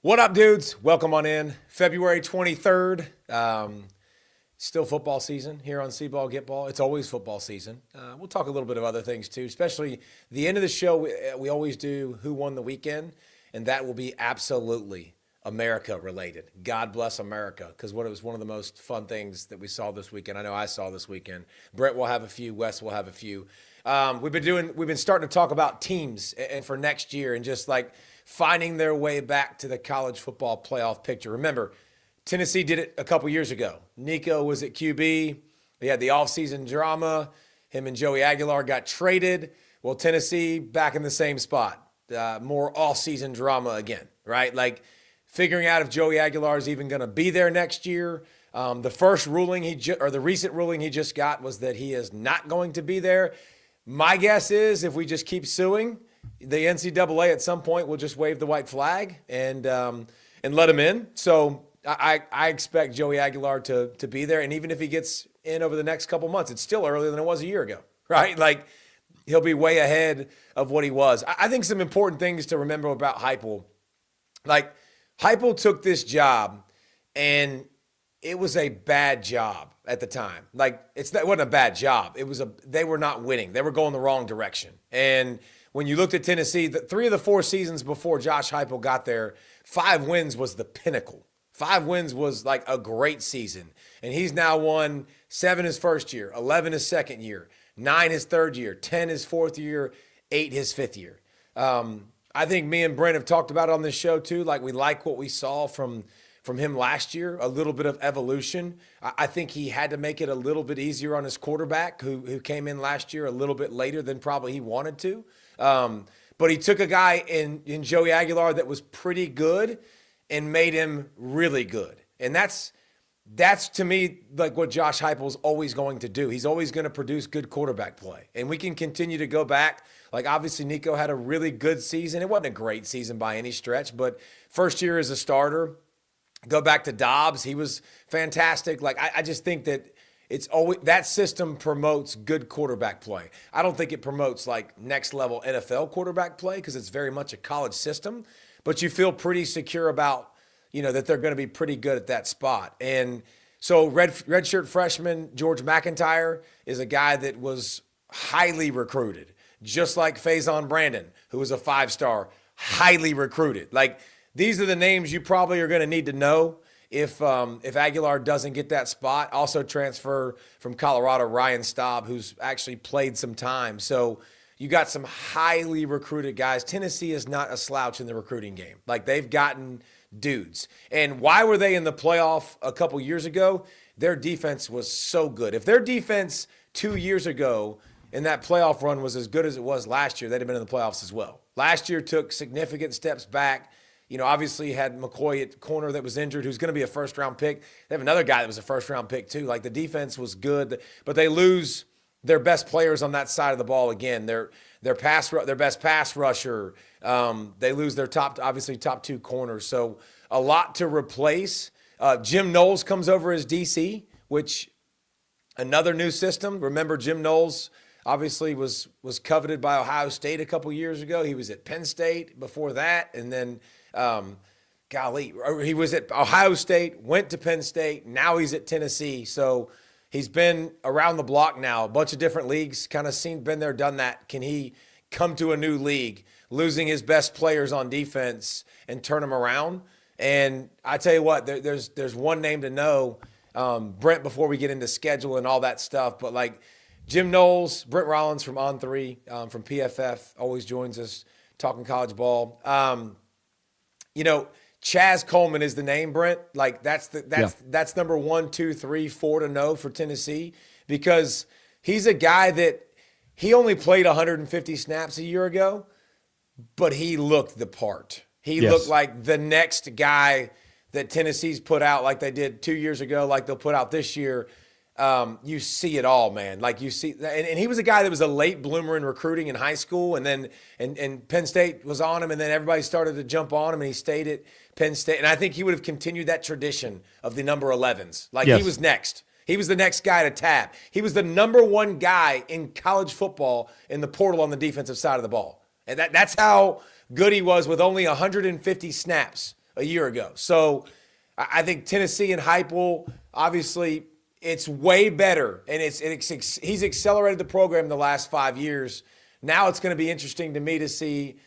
What up, dudes? Welcome on in. February 23rd. Still football season here on C-Ball, Get Ball. It's always football season. We'll talk a little bit of other things too, especially the end of the show. We always do Who Won the Weekend, and that will be absolutely America related. God bless America, because it was one of the most fun things that we saw this weekend. I know I saw this weekend. Brent will have a few. Wes will have a few. We've been starting to talk about teams and for next year and just like finding their way back to the college football playoff picture. Remember, Tennessee did it a couple years ago. Nico was at QB. They had the offseason drama. Him and Joey Aguilar got traded. Well, Tennessee back in the same spot. More offseason drama again, right? Like figuring out if Joey Aguilar is even going to be there next year. The first ruling the recent ruling he just got was that he is not going to be there. My guess is if we just keep suing, the NCAA at some point will just wave the white flag and let him in. So I expect Joey Aguilar to be there. And even if he gets in over the next couple months, it's still earlier than it was a year ago, right? Like he'll be way ahead of what he was. I think some important things to remember about Heupel. Like Heupel took this job and it was a bad job at the time. Like it wasn't a bad job. They were not winning. They were going the wrong direction. And when you looked at Tennessee, 3 of the 4 seasons before Josh Heupel got there, 5 wins was the pinnacle. 5 wins was like a great season. And he's now won 7 his first year, 11 his second year, 9 his third year, 10 his fourth year, 8 his fifth year. I think me and Brent have talked about it on this show too. Like we like what we saw from him last year, a little bit of evolution. I think he had to make it a little bit easier on his quarterback who came in last year a little bit later than probably he wanted to. But he took a guy in Joey Aguilar that was pretty good and made him really good. And that's to me like what Josh Heupel is always going to do. He's always going to produce good quarterback play. And we can continue to go back. Like obviously Nico had a really good season. It wasn't a great season by any stretch, but first year as a starter. Go back to Dobbs. He was fantastic. Like I just think that it's always that system promotes good quarterback play. I don't think it promotes like next level NFL quarterback play because it's very much a college system, but you feel pretty secure about, that they're going to be pretty good at that spot. And so redshirt freshman George McIntyre is a guy that was highly recruited, just like Faison Brandon, who was a 5-star, highly recruited. Like these are the names you probably are going to need to know if Aguilar doesn't get that spot. Also transfer from Colorado, Ryan Staub, who's actually played some time. So you got some highly recruited guys. Tennessee is not a slouch in the recruiting game. Like they've gotten dudes. And why were they in the playoff a couple years ago? Their defense was so good. If their defense 2 years ago in that playoff run was as good as it was last year, they'd have been in the playoffs as well. Last year took significant steps back. Obviously had McCoy at corner that was injured, who's going to be a first-round pick. They have another guy that was a first-round pick too. Like the defense was good, but they lose their best players on that side of the ball again. Their best pass rusher. They lose their top 2 corners. So a lot to replace. Jim Knowles comes over as DC, which another new system. Remember, Jim Knowles obviously was coveted by Ohio State a couple years ago. He was at Penn State before that, and then. He was at Ohio State, went to Penn State. Now he's at Tennessee. So he's been around the block now, a bunch of different leagues, kind of been there, done that. Can he come to a new league, losing his best players on defense and turn them around? And I tell you what, there's one name to know, Brent, before we get into schedule and all that stuff. But like Jim Knowles, Brent Rollins from On3, from PFF, always joins us talking college ball. Chaz Coleman is the name, Brent. Like that's number 1, 2, 3, 4 to know for Tennessee, because he's a guy that he only played 150 snaps a year ago, but he looked the part. He looked like the next guy that Tennessee's put out, like they did 2 years ago, like they'll put out this year. You see it all, man. Like you see, and he was a guy that was a late bloomer in recruiting in high school, and then and Penn State was on him, and then everybody started to jump on him, and he stayed at Penn State. And I think he would have continued that tradition of the number 11s. Like he was next. He was the next guy to tap. He was the number 1 guy in college football in the portal on the defensive side of the ball. And that's how good he was with only 150 snaps a year ago. So I think Tennessee and Heupel, obviously, it's way better, and he's accelerated the program the last 5 years. Now it's going to be interesting to me to see,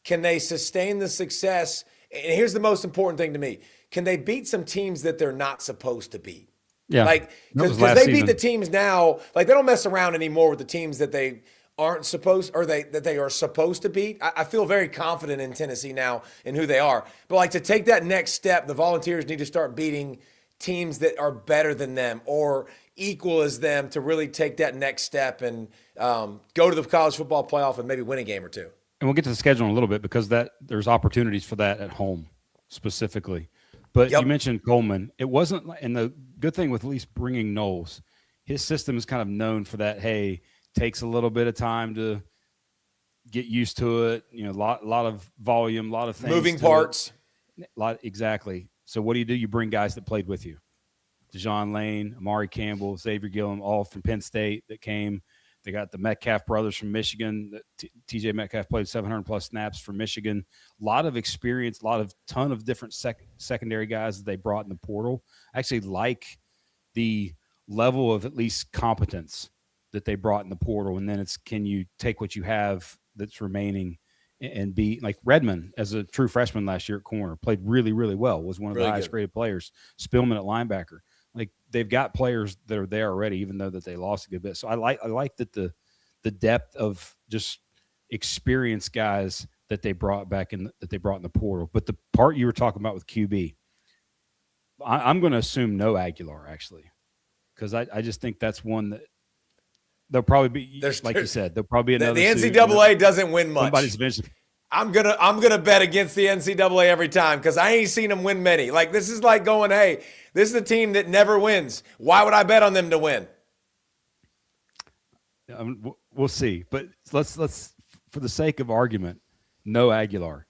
can they sustain the success? And here's the most important thing to me. Can they beat some teams that they're not supposed to beat? Yeah. Like, because they beat the teams now, like they don't mess around anymore with the teams that they aren't supposed, or that they are supposed to beat. I feel very confident in Tennessee now in who they are. But like, to take that next step, the Volunteers need to start beating teams that are better than them or equal as them to really take that next step and go to the college football playoff and maybe win a game or two. And we'll get to the schedule in a little bit, because there's opportunities for that at home specifically. But You mentioned Coleman. It wasn't, and the good thing with at least bringing Knowles, his system is kind of known for that. Hey, takes a little bit of time to get used to it. You know, a lot of volume, a lot of things, moving parts. Exactly. So what do? You bring guys that played with you. Dejon Lane, Amari Campbell, Xavier Gillum, all from Penn State that came. They got the Metcalf brothers from Michigan. TJ Metcalf played 700-plus snaps for Michigan. A lot of experience, ton of different secondary guys that they brought in the portal. I actually like the level of at least competence that they brought in the portal, and then it's, can you take what you have that's remaining and be like Redmond as a true freshman last year at corner, played really, really well, was one of the highest graded players. Spillman at linebacker. Like, they've got players that are there already, even though that they lost a good bit. So I like that the depth of just experienced guys that they brought in the portal. But the part you were talking about with QB, I'm going to assume no Aguilar, actually, because I just think that's one that there'll probably be, like you said, there'll probably be another. The NCAA doesn't win much. Somebody's eventually. I'm gonna bet against the NCAA every time, because I ain't seen them win many. Like, this is like going, hey, this is a team that never wins. Why would I bet on them to win? We'll see, but let's for the sake of argument, no Aguilar.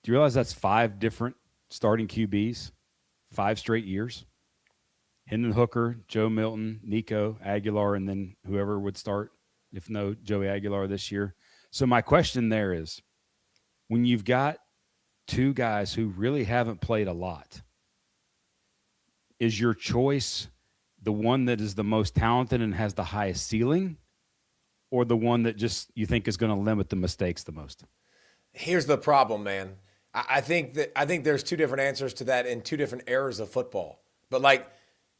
Do you realize that's 5 different starting QBs, 5 straight years? Hendon Hooker, Joe Milton, Nico, Aguilar, and then whoever would start, if no Joey Aguilar this year. So my question there is, when you've got 2 guys who really haven't played a lot, is your choice the one that is the most talented and has the highest ceiling, or the one that just you think is going to limit the mistakes the most? Here's the problem, man. I think there's 2 different answers to that in 2 different eras of football. But like,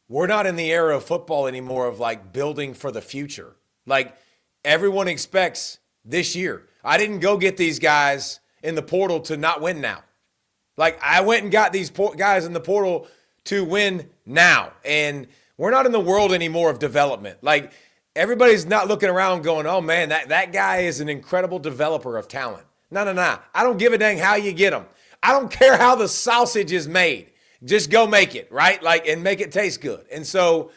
we're not in the era of football anymore of like building for the future. Like, everyone expects this year. I didn't go get these guys in the portal to not win now. Like, I went and got these guys in the portal to win now. And we're not in the world anymore of development. Like, everybody's not looking around going, oh man, that guy is an incredible developer of talent. No. I don't give a dang how you get them. I don't care how the sausage is made. Just go make it, right? Like, and make it taste good. And so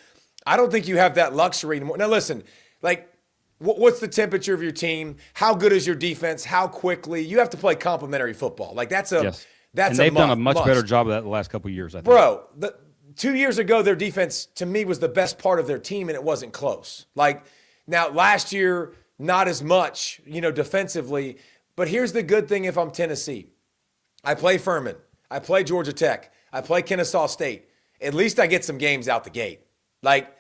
I don't think you have that luxury anymore. Now listen, like, what's the temperature of your team? How good is your defense? How quickly? You have to play complementary football. Like, that's a yes. That's and they've done a much must. better job of that the last couple of years, I think. Bro, 2 years ago, their defense, to me, was the best part of their team, and it wasn't close. Like, now, last year, not as much, defensively. But here's the good thing if I'm Tennessee. I play Furman. I play Georgia Tech. I play Kennesaw State. At least I get some games out the gate. Like,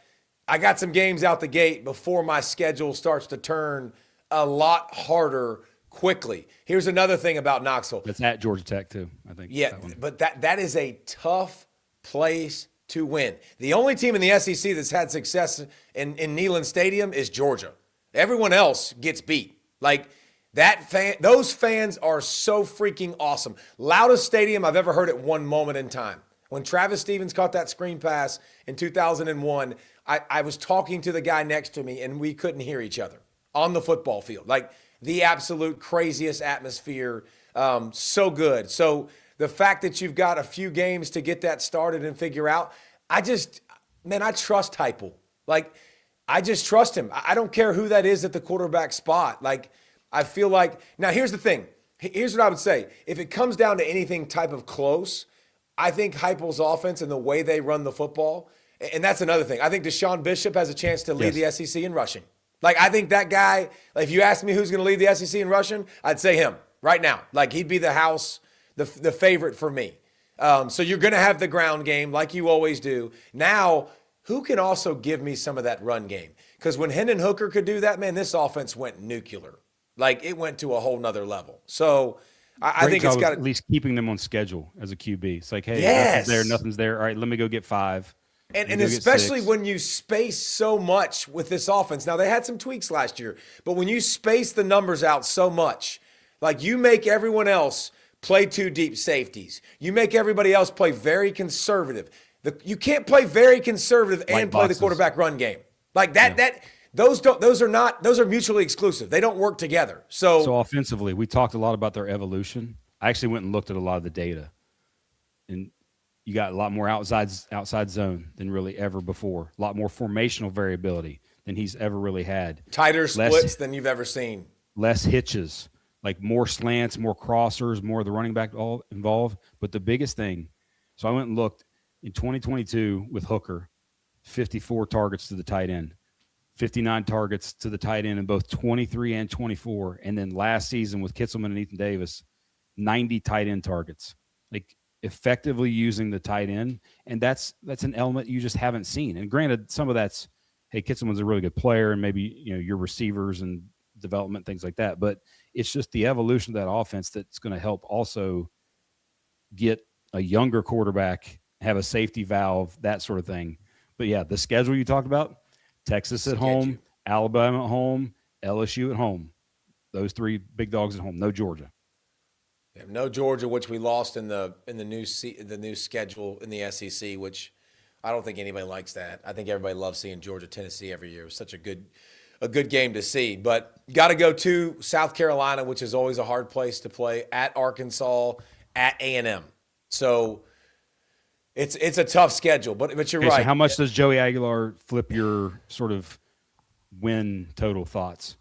I got some games out the gate before my schedule starts to turn a lot harder quickly. Here's another thing about Knoxville. It's at Georgia Tech, too, I think. Yeah, but that is a tough place to win. The only team in the SEC that's had success in Neyland Stadium is Georgia. Everyone else gets beat. Like, those fans are so freaking awesome. Loudest stadium I've ever heard at one moment in time. When Travis Stevens caught that screen pass in 2001, I was talking to the guy next to me, and we couldn't hear each other on the football field. Like, the absolute craziest atmosphere. So good. So the fact that you've got a few games to get that started and figure out, I trust Heupel. Like, I just trust him. I don't care who that is at the quarterback spot. Like, I feel like, now here's the thing. Here's what I would say. If it comes down to anything type of close, I think Heupel's offense and the way they run the football, and that's another thing. I think Deshaun Bishop has a chance to lead the SEC in rushing. Like, I think that guy, like, if you ask me who's going to lead the SEC in rushing, I'd say him right now. Like, he'd be the favorite for me. So you're going to have the ground game like you always do. Now, who can also give me some of that run game? Because when Hendon Hooker could do that, man, this offense went nuclear. Like, it went to a whole nother level. So I think it's got at least keeping them on schedule as a QB. It's like, hey, yes, nothing's there. All right, let me go get 5. And especially when you space so much with this offense. Now, they had some tweaks last year, but when you space the numbers out so much, like you make everyone else play 2 deep safeties. You make everybody else play very conservative. You can't play very conservative and play the quarterback run game. Like that, those are mutually exclusive. They don't work together. So offensively, we talked a lot about their evolution. I actually went and looked at a lot of the data, and you got a lot more outside zone than really ever before. A lot more formational variability than he's ever really had. Tighter splits than you've ever seen. Less hitches, like more slants, more crossers, more of the running back all involved. But the biggest thing, so I went and looked in 2022 with Hooker, 54 targets to the tight end, 59 targets to the tight end in both 23 and 24. And then last season with Kitselman and Ethan Davis, 90 tight end targets. Like, effectively using the tight end, and that's an element you just haven't seen. And granted, some of that's, hey, Kitselman's a really good player, and maybe your receivers and development, things like that. But it's just the evolution of that offense that's going to help also get a younger quarterback, have a safety valve, that sort of thing. But yeah, the schedule you talked about: Texas at home, Alabama at home, LSU at home. Those 3 big dogs at home. No Georgia. No Georgia, which we lost in the new schedule in the SEC, which I don't think anybody likes that. I think everybody loves seeing Georgia, Tennessee every year. It was such a good game to see. But got to go to South Carolina, which is always a hard place to play, at Arkansas, at A&M. So it's a tough schedule. But you're right. So how much does Joey Aguilar flip your sort of win total thoughts?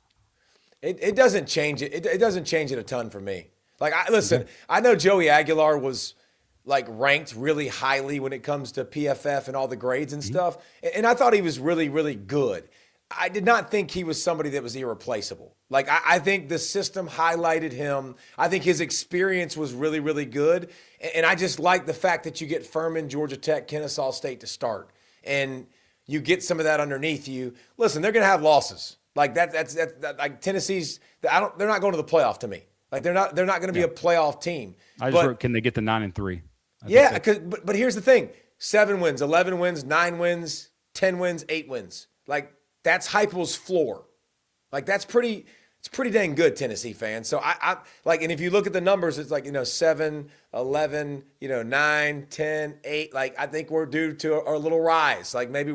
It doesn't change it. It doesn't change it a ton for me. Like, I know Joey Aguilar was like ranked really highly when it comes to PFF and all the grades and stuff. And I thought he was really, really good. I did not think he was somebody that was irreplaceable. Like, I think the system highlighted him. I think his experience was really, really good. And I just like the fact that you get Furman, Georgia Tech, Kennesaw State to start. And you get some of that underneath you. Listen, they're going to have losses. Like, that's like Tennessee's, they're not going to the playoff to me. Like, they're not going to be a playoff team. I just wrote, can they get to 9-3? Yeah, but here's the thing: 7 wins, 11 wins, 9 wins, 10 wins, 8 wins. Like, that's Heupel's floor. Like, it's pretty dang good, Tennessee fans. So I like, and if you look at the numbers, it's like 7, 11, 9, 10, 8. Like, I think we're due to a little rise. Like, maybe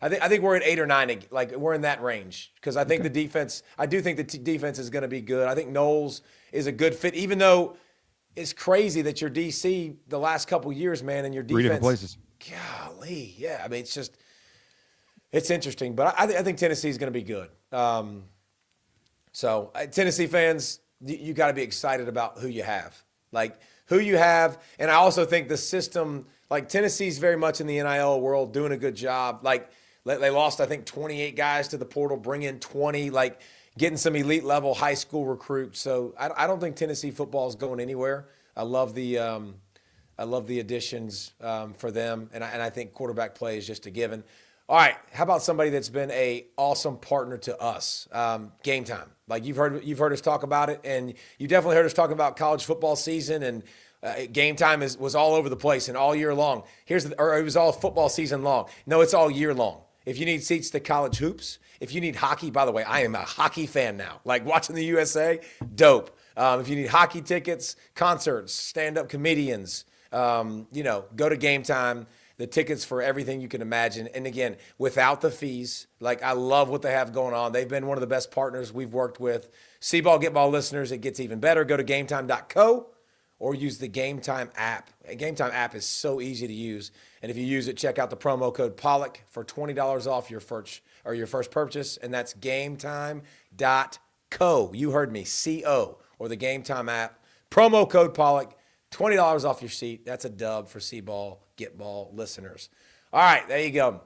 I think we're at 8 or 9. Like, we're in that range because I think the defense. I do think the defense is going to be good. I think Knowles is a good fit, even though it's crazy that your DC the last couple years, man, and your defense. 3 different places. Golly, yeah. I mean, it's interesting, but I think Tennessee is going to be good. So Tennessee fans, you got to be excited about who you have. Like, who you have, and I also think the system, like, Tennessee's very much in the NIL world, doing a good job. Like, they lost, I think, 28 guys to the portal, bring in 20, like, getting some elite level high school recruits. So I don't think Tennessee football is going anywhere. I love the additions for them, and I think quarterback play is just a given. All right, how about somebody that's been a awesome partner to us? Game Time. Like, you've heard us talk about it, and you definitely heard us talk about college football season, and Game Time was all over the place and all year long. Or it was all football season long. No, it's all year long. If you need seats to college hoops, if you need hockey, by the way, I am a hockey fan now. Like, watching the USA, dope. If you need hockey tickets, concerts, stand-up comedians, go to Game Time. The tickets for everything you can imagine. And again, without the fees. Like, I love what they have going on. They've been one of the best partners we've worked with. C-Ball, Get Ball listeners, it gets even better. Go to GameTime.co or use the Game Time app. The Game Time app is so easy to use. And if you use it, check out the promo code Pollack for $20 off your first purchase. And that's GameTime.co. You heard me, C-O, or the Game Time app. Promo code Pollack, $20 off your seat. That's a dub for C-Ball, Get Ball listeners. All right, there you go.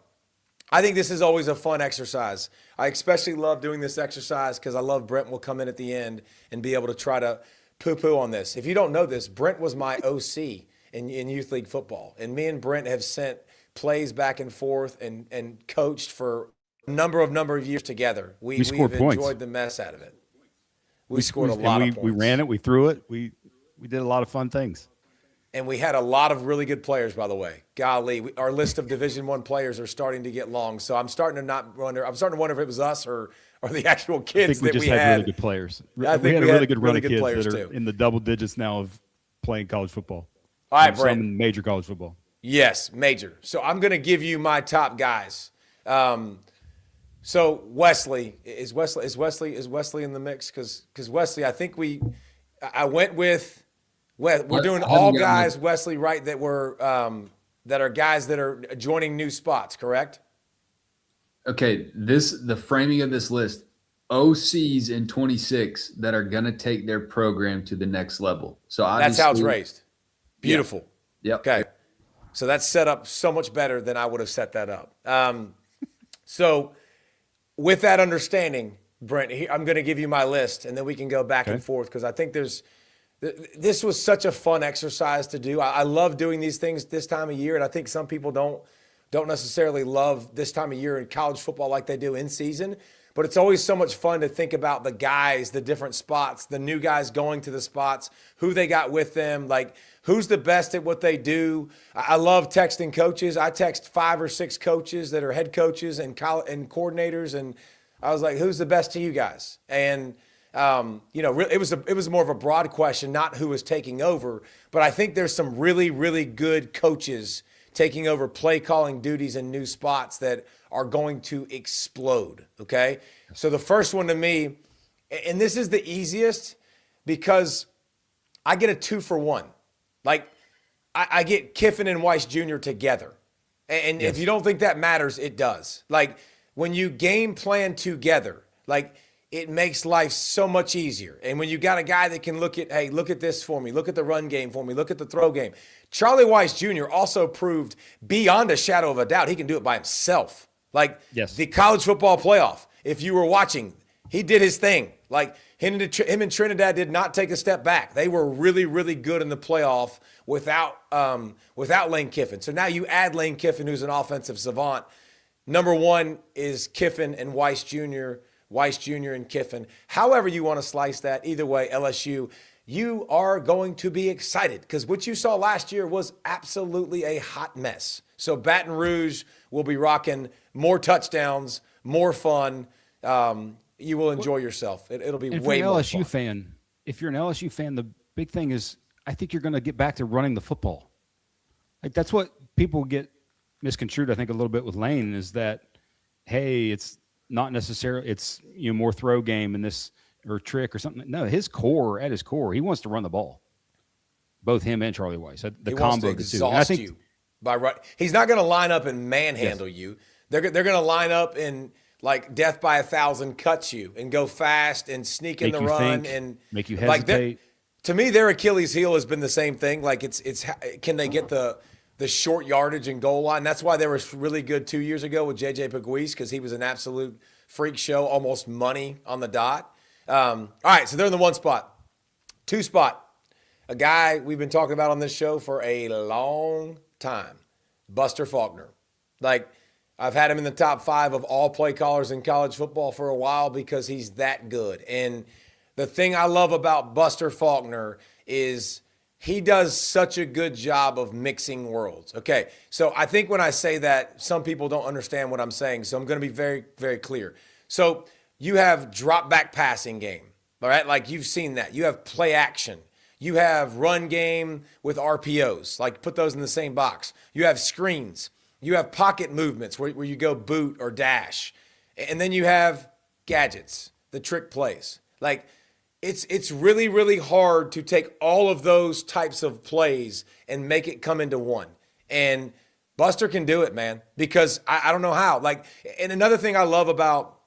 I think this is always a fun exercise. I especially love doing this exercise because I love Brent will come in at the end and be able to try to poo-poo on this. If you don't know this, Brent was my OC in youth league football. And me and Brent have sent plays back and forth and coached for a number of years together. We've enjoyed the mess out of it. We scored a lot of points. We ran it. We threw it. We did a lot of fun things. And we had a lot of really good players, by the way. Golly, our list of Division I players are starting to get long. So I'm starting to wonder if it was us or the actual kids that we had. Really good players. We had a really good run of kids that are in the double digits now of playing college football. All right, Brent. Some major college football. Yes, major. So I'm going to give you my top guys. So Wesley is Wesley in the mix? Because Wesley, I think I went with. We're doing all guys, Wesley, right? That are guys that are joining new spots, correct? Okay, the framing of this list, OCs in 26 that are going to take their program to the next level. So that's how it's raised. Beautiful. Yeah. Yep. Okay. So that's set up so much better than I would have set that up. So with that understanding, Brent, I'm going to give you my list, and then we can go back and forth because I think this was such a fun exercise to do. I love doing these things this time of year, and I think some people don't necessarily love this time of year in college football like they do in season. But it's always so much fun to think about the guys, the different spots, the new guys going to the spots, who they got with them, like who's the best at what they do. I love texting coaches. I text 5 or 6 coaches that are head coaches and coordinators, and I was like, who's the best to you guys? And it was more of a broad question, not who was taking over, but I think there's some really, really good coaches taking over play calling duties in new spots that are going to explode. Okay. So the first one to me, and this is the easiest because I get a 2-for-1. Like I get Kiffin and Weiss Jr. together. And if you don't think that matters, it does. Like when you game plan together, like it makes life so much easier. And when you got a guy that can look at this for me, look at the run game for me, look at the throw game. Charlie Weiss Jr. also proved beyond a shadow of a doubt he can do it by himself. Like the college football playoff, if you were watching, he did his thing. Like him and Trinidad did not take a step back. They were really, really good in the playoff without Lane Kiffin. So now you add Lane Kiffin, who's an offensive savant. Number 1 is Kiffin and Weiss Jr., Weiss Jr. and Kiffin. However you want to slice that, either way, LSU, you are going to be excited because what you saw last year was absolutely a hot mess. So Baton Rouge will be rocking more touchdowns, more fun. You will enjoy yourself. It'll be way more fun. If you're an LSU fan, the big thing is I think you're going to get back to running the football. Like that's what people get misconstrued, I think, a little bit with Lane is that, hey, it's not necessarily it's more throw game and this or trick or something. No, at his core, he wants to run the ball. Both him and Charlie Weiss. The combo of the two. I think you he's not going to line up and manhandle you. They're going to line up and like death by 1,000 cuts you and go fast and sneak in the run and make you hesitate. To me, their Achilles heel has been the same thing. Like it's can they get the short yardage and goal line? That's why they were really good 2 years ago with J.J. Pegues because he was an absolute freak show, almost money on the dot. All right, so they're in the 1 spot. 2 spot, a guy we've been talking about on this show for a long time, Buster Faulkner. Like I've had him in the top 5 of all play callers in college football for a while because he's that good. And the thing I love about Buster Faulkner is he does such a good job of mixing worlds. Okay, so I think when I say that, some people don't understand what I'm saying, so I'm going to be very, very clear. So you have drop back passing game, all right? Like you've seen that. You have play action. You have run game with RPOs, like put those in the same box. You have screens. You have pocket movements where you go boot or dash. And then you have gadgets, the trick plays. Like it's really, really hard to take all of those types of plays and make it come into one. And Buster can do it, man, because I don't know how. Like, and another thing I love about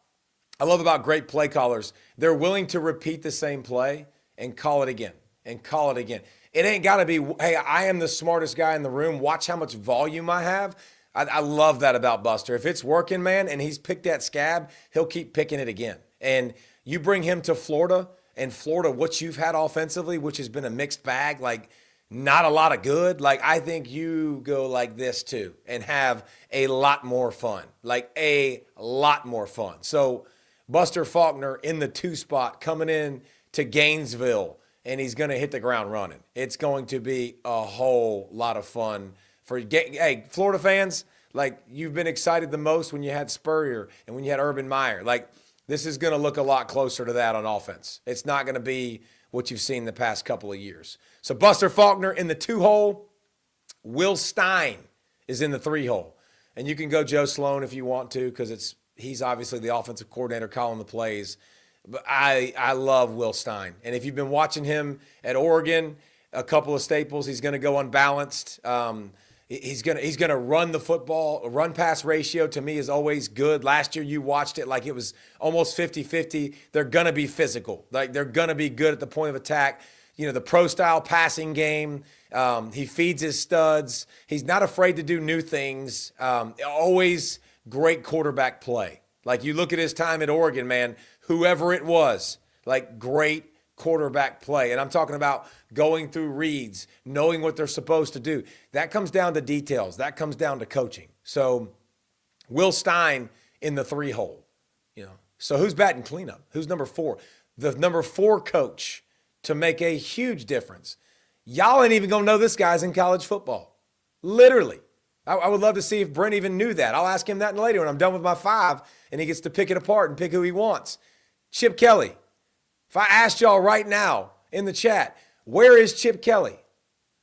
great play callers, they're willing to repeat the same play and call it again and call it again. It ain't got to be, hey, I am the smartest guy in the room. Watch how much volume I have. I love that about Buster. If it's working, man, and he's picked that scab, he'll keep picking it again. And you bring him to Florida, and Florida, what you've had offensively, which has been a mixed bag, like not a lot of good, like I think you go like this too and have a lot more fun, like a lot more fun. So Buster Faulkner in the 2 spot coming in to Gainesville, and he's going to hit the ground running. It's going to be a whole lot of fun for, hey, Florida fans, like you've been excited the most when you had Spurrier and when you had Urban Meyer. Like this is going to look a lot closer to that on offense. It's not going to be what you've seen the past couple of years. So Buster Faulkner in the 2 hole. Will Stein is in the 3 hole. And you can go Joe Sloan if you want to, because he's obviously the offensive coordinator calling the plays. But I love Will Stein. And if you've been watching him at Oregon, a couple of staples, he's going to go unbalanced. He's gonna run the football. Run pass ratio to me is always good. Last year you watched it like it was almost 50-50. They're gonna be physical. Like they're gonna be good at the point of attack. You know, the pro style passing game. He feeds his studs. He's not afraid to do new things. Always great quarterback play. Like you look at his time at Oregon, man, whoever it was, like great quarterback play. And I'm talking about going through reads, knowing what they're supposed to do. That comes down to details. That comes down to coaching. So Will Stein in the 3 hole, you know. So who's batting cleanup? Who's number 4? The number 4 coach to make a huge difference. Y'all ain't even going to know this guy's in college football. Literally. I would love to see if Brent even knew that. I'll ask him that later when I'm done with my 5 and he gets to pick it apart and pick who he wants. Chip Kelly. If I asked y'all right now in the chat, where is Chip Kelly?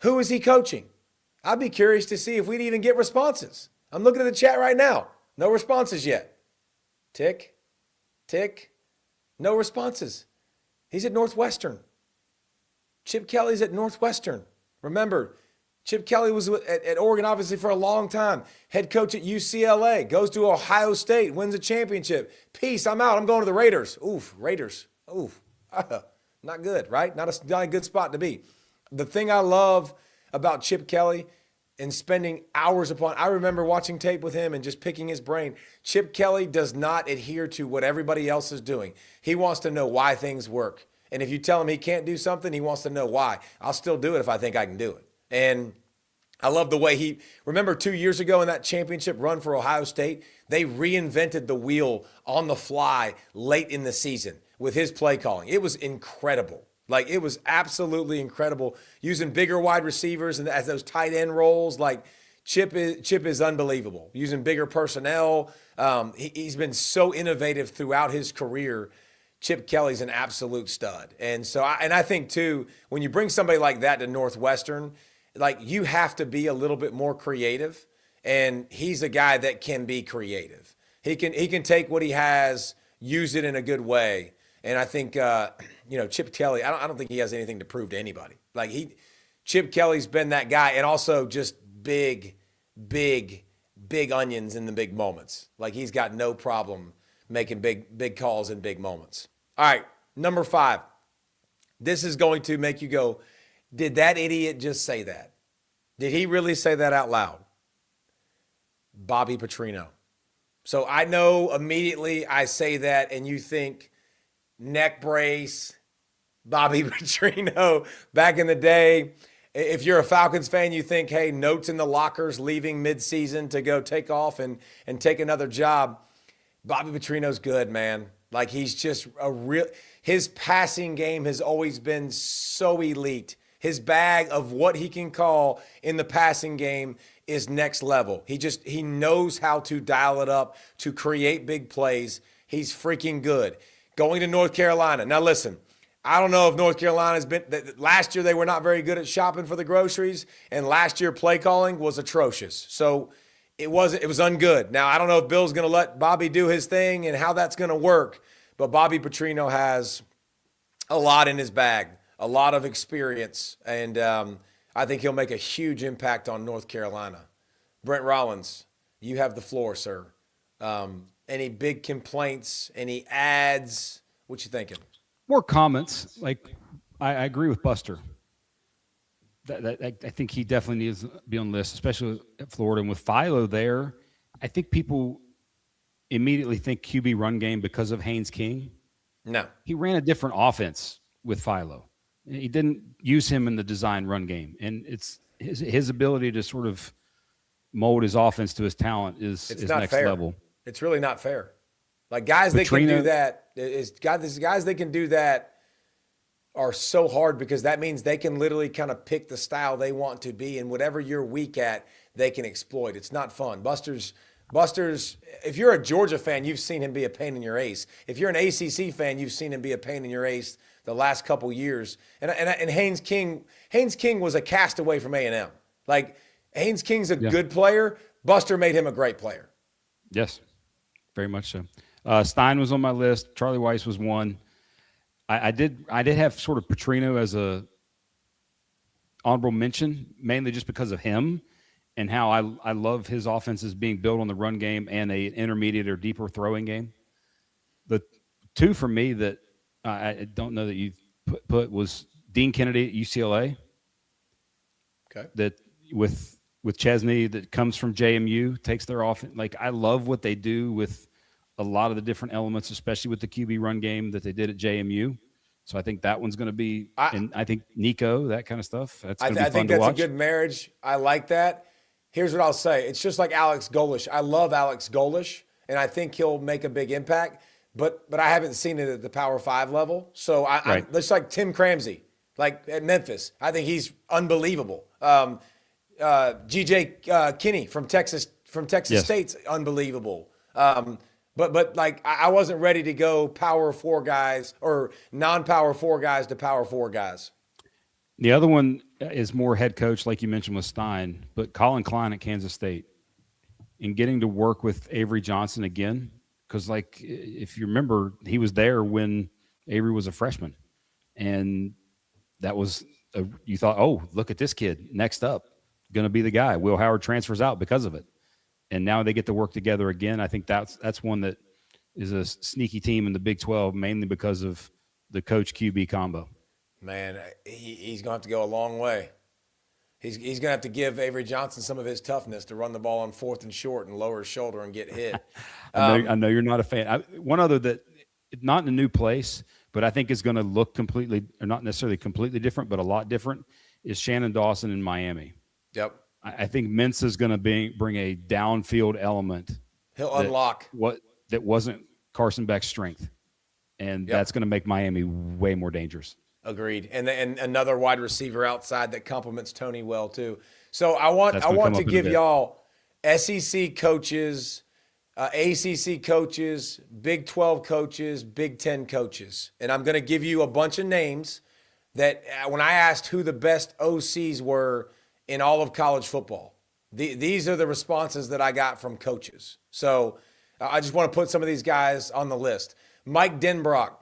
Who is he coaching? I'd be curious to see if we'd even get responses. I'm looking at the chat right now. No responses yet. Tick, tick, no responses. He's at Northwestern. Chip Kelly's at Northwestern. Remember, Chip Kelly was at Oregon obviously for a long time. Head coach at UCLA. Goes to Ohio State. Wins a championship. Peace, I'm out. I'm going to the Raiders. Oof, Raiders. Oof. Not good, right? Not a good spot to be. The thing I love about Chip Kelly and spending hours I remember watching tape with him and just picking his brain. Chip Kelly does not adhere to what everybody else is doing. He wants to know why things work. And if you tell him he can't do something, he wants to know why. I'll still do it if I think I can do it. And I love the way remember 2 years ago in that championship run for Ohio State, they reinvented the wheel on the fly late in the season with his play calling. It was incredible. Like, it was absolutely incredible. Using bigger wide receivers and as those tight end roles, like Chip is unbelievable. Using bigger personnel. He's been so innovative throughout his career. Chip Kelly's an absolute stud. And so, I think too, when you bring somebody like that to Northwestern, like you have to be a little bit more creative. And he's a guy that can be creative. He can take what he has, use it in a good way. And I think, Chip Kelly, I don't think he has anything to prove to anybody. Like Chip Kelly's been that guy, and also just big onions in the big moments. Like he's got no problem making big calls in big moments. All right, number 5. This is going to make you go, did that idiot just say that? Did he really say that out loud? Bobby Petrino. So I know immediately I say that and you think neck brace, Bobby Petrino back in the day. If you're a Falcons fan, you think, hey, notes in the lockers, leaving midseason to go take off and take another job. Bobby Petrino's good, man. Like he's just his passing game has always been so elite. His bag of what he can call in the passing game is next level. He knows how to dial it up to create big plays. He's freaking good. Going to North Carolina. Now listen, I don't know if North Carolina's been – last year they were not very good at shopping for the groceries, and last year play calling was atrocious. So it was ungood. Now I don't know if Bill's going to let Bobby do his thing and how that's going to work, but Bobby Petrino has a lot in his bag, a lot of experience, and I think he'll make a huge impact on North Carolina. Brent Rollins, you have the floor, sir. Any big complaints? Any ads? What you thinking? More comments. Like, I agree with Buster. I think he definitely needs to be on the list, especially at Florida. And with Philo there, I think people immediately think QB run game because of Haynes King. No. He ran a different offense with Philo. He didn't use him in the design run game, and it's his ability to sort of mold his offense to his talent is not next fair. level. It's really not fair. Like guys that can do that guys that can do that are so hard because that means they can literally kind of pick the style they want to be, and whatever you're weak at, they can exploit. It's not fun. Buster's, if you're a Georgia fan, you've seen him be a pain in your ace. If you're an ACC fan, you've seen him be a pain in your ace the last couple years. And Haynes King was a castaway from A&M. Like Haynes King's a good player. Buster made him a great player. Yes, very much so. Stein was on my list. Charlie Weiss was one. I did have sort of Petrino as a honorable mention, mainly just because of him and how I love his offenses being built on the run game and an intermediate or deeper throwing game. The two for me that I don't know that you put was Dean Kennedy at UCLA. Okay. That with Chesney that comes from JMU, takes their offense. Like I love what they do with a lot of the different elements, especially with the QB run game that they did at JMU. So I think that one's going to be, and I think Nico, that kind of stuff. That's going to be fun to watch. I think that's a good marriage. I like that. Here's what I'll say. It's just like Alex Golish. I love Alex Golish, and I think he'll make a big impact. But I haven't seen it at the Power 5 level. So I'm just like Tim Cramsey, like at Memphis. I think he's unbelievable. GJ Kinney from Texas State's unbelievable. But like I wasn't ready to go Power 4 guys or non-Power 4 guys to Power 4 guys. The other one is more head coach, like you mentioned with Stein, but Colin Klein at Kansas State, and getting to work with Avery Johnson again. Because, like, if you remember, he was there when Avery was a freshman. And that was, you thought, oh, look at this kid. Next up, going to be the guy. Will Howard transfers out because of it. And now they get to work together again. I think that's one that is a sneaky team in the Big 12, mainly because of the coach QB combo. Man, he's going to have to go a long way. He's going to have to give Avery Johnson some of his toughness to run the ball on 4th and short and lower his shoulder and get hit. I know you're not a fan. One other that, not in a new place, but I think is going to look completely, or not necessarily completely different, but a lot different, is Shannon Dawson in Miami. Yep. I think Mensa's going to bring a downfield element. He'll unlock what that wasn't Carson Beck's strength, and that's going to make Miami way more dangerous. Agreed. And another wide receiver outside that complements Tony well too. So I want to give y'all SEC coaches, ACC coaches, Big 12 coaches, Big 10 coaches. And I'm going to give you a bunch of names that when I asked who the best OCs were in all of college football, these are the responses that I got from coaches. So I just want to put some of these guys on the list. Mike Denbrock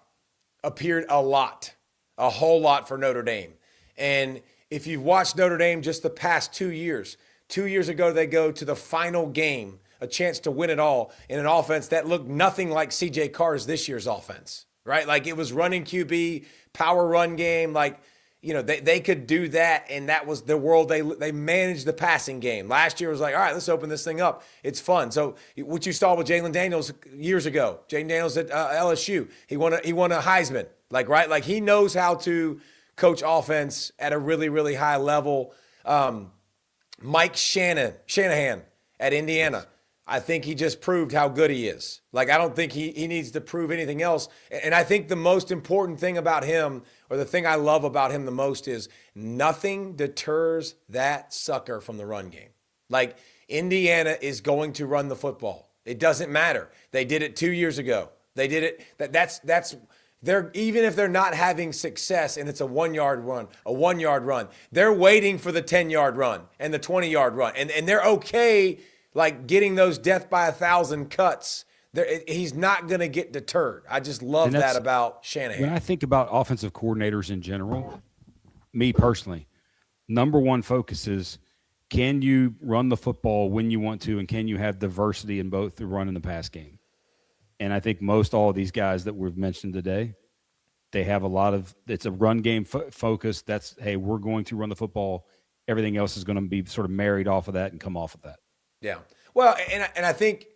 appeared a whole lot for Notre Dame. And if you've watched Notre Dame just the past 2 years ago, they go to the final game, a chance to win it all in an offense that looked nothing like CJ Carr's this year's offense, right? Like it was running QB, power run game. Like, you know, they could do that. And that was the world. They managed the passing game. Last year was like, all right, let's open this thing up. It's fun. So what you saw with Jalen Daniels years ago, Jalen Daniels at LSU, he won a Heisman. Like, right? Like he knows how to coach offense at a really, really high level. Mike Shanahan at Indiana. I think he just proved how good he is. Like, I don't think he needs to prove anything else. And I think the most important thing about him, or the thing I love about him the most, is nothing deters that sucker from the run game. Like, Indiana is going to run the football. It doesn't matter. They did it 2 years ago. They did it. They're, even if they're not having success and it's a 1 yard run, they're waiting for the 10-yard run and the 20-yard run. And they're okay, like, getting those death by 1,000 cuts. He's not going to get deterred. I just love that about Shanahan. When I think about offensive coordinators in general, me personally, number one focus is, can you run the football when you want to, and can you have diversity in both the run and the pass game? And I think all of these guys that we've mentioned today, they have it's a run game focus. That's, hey, we're going to run the football. Everything else is going to be sort of married off of that and come off of that. Yeah. Well, and I think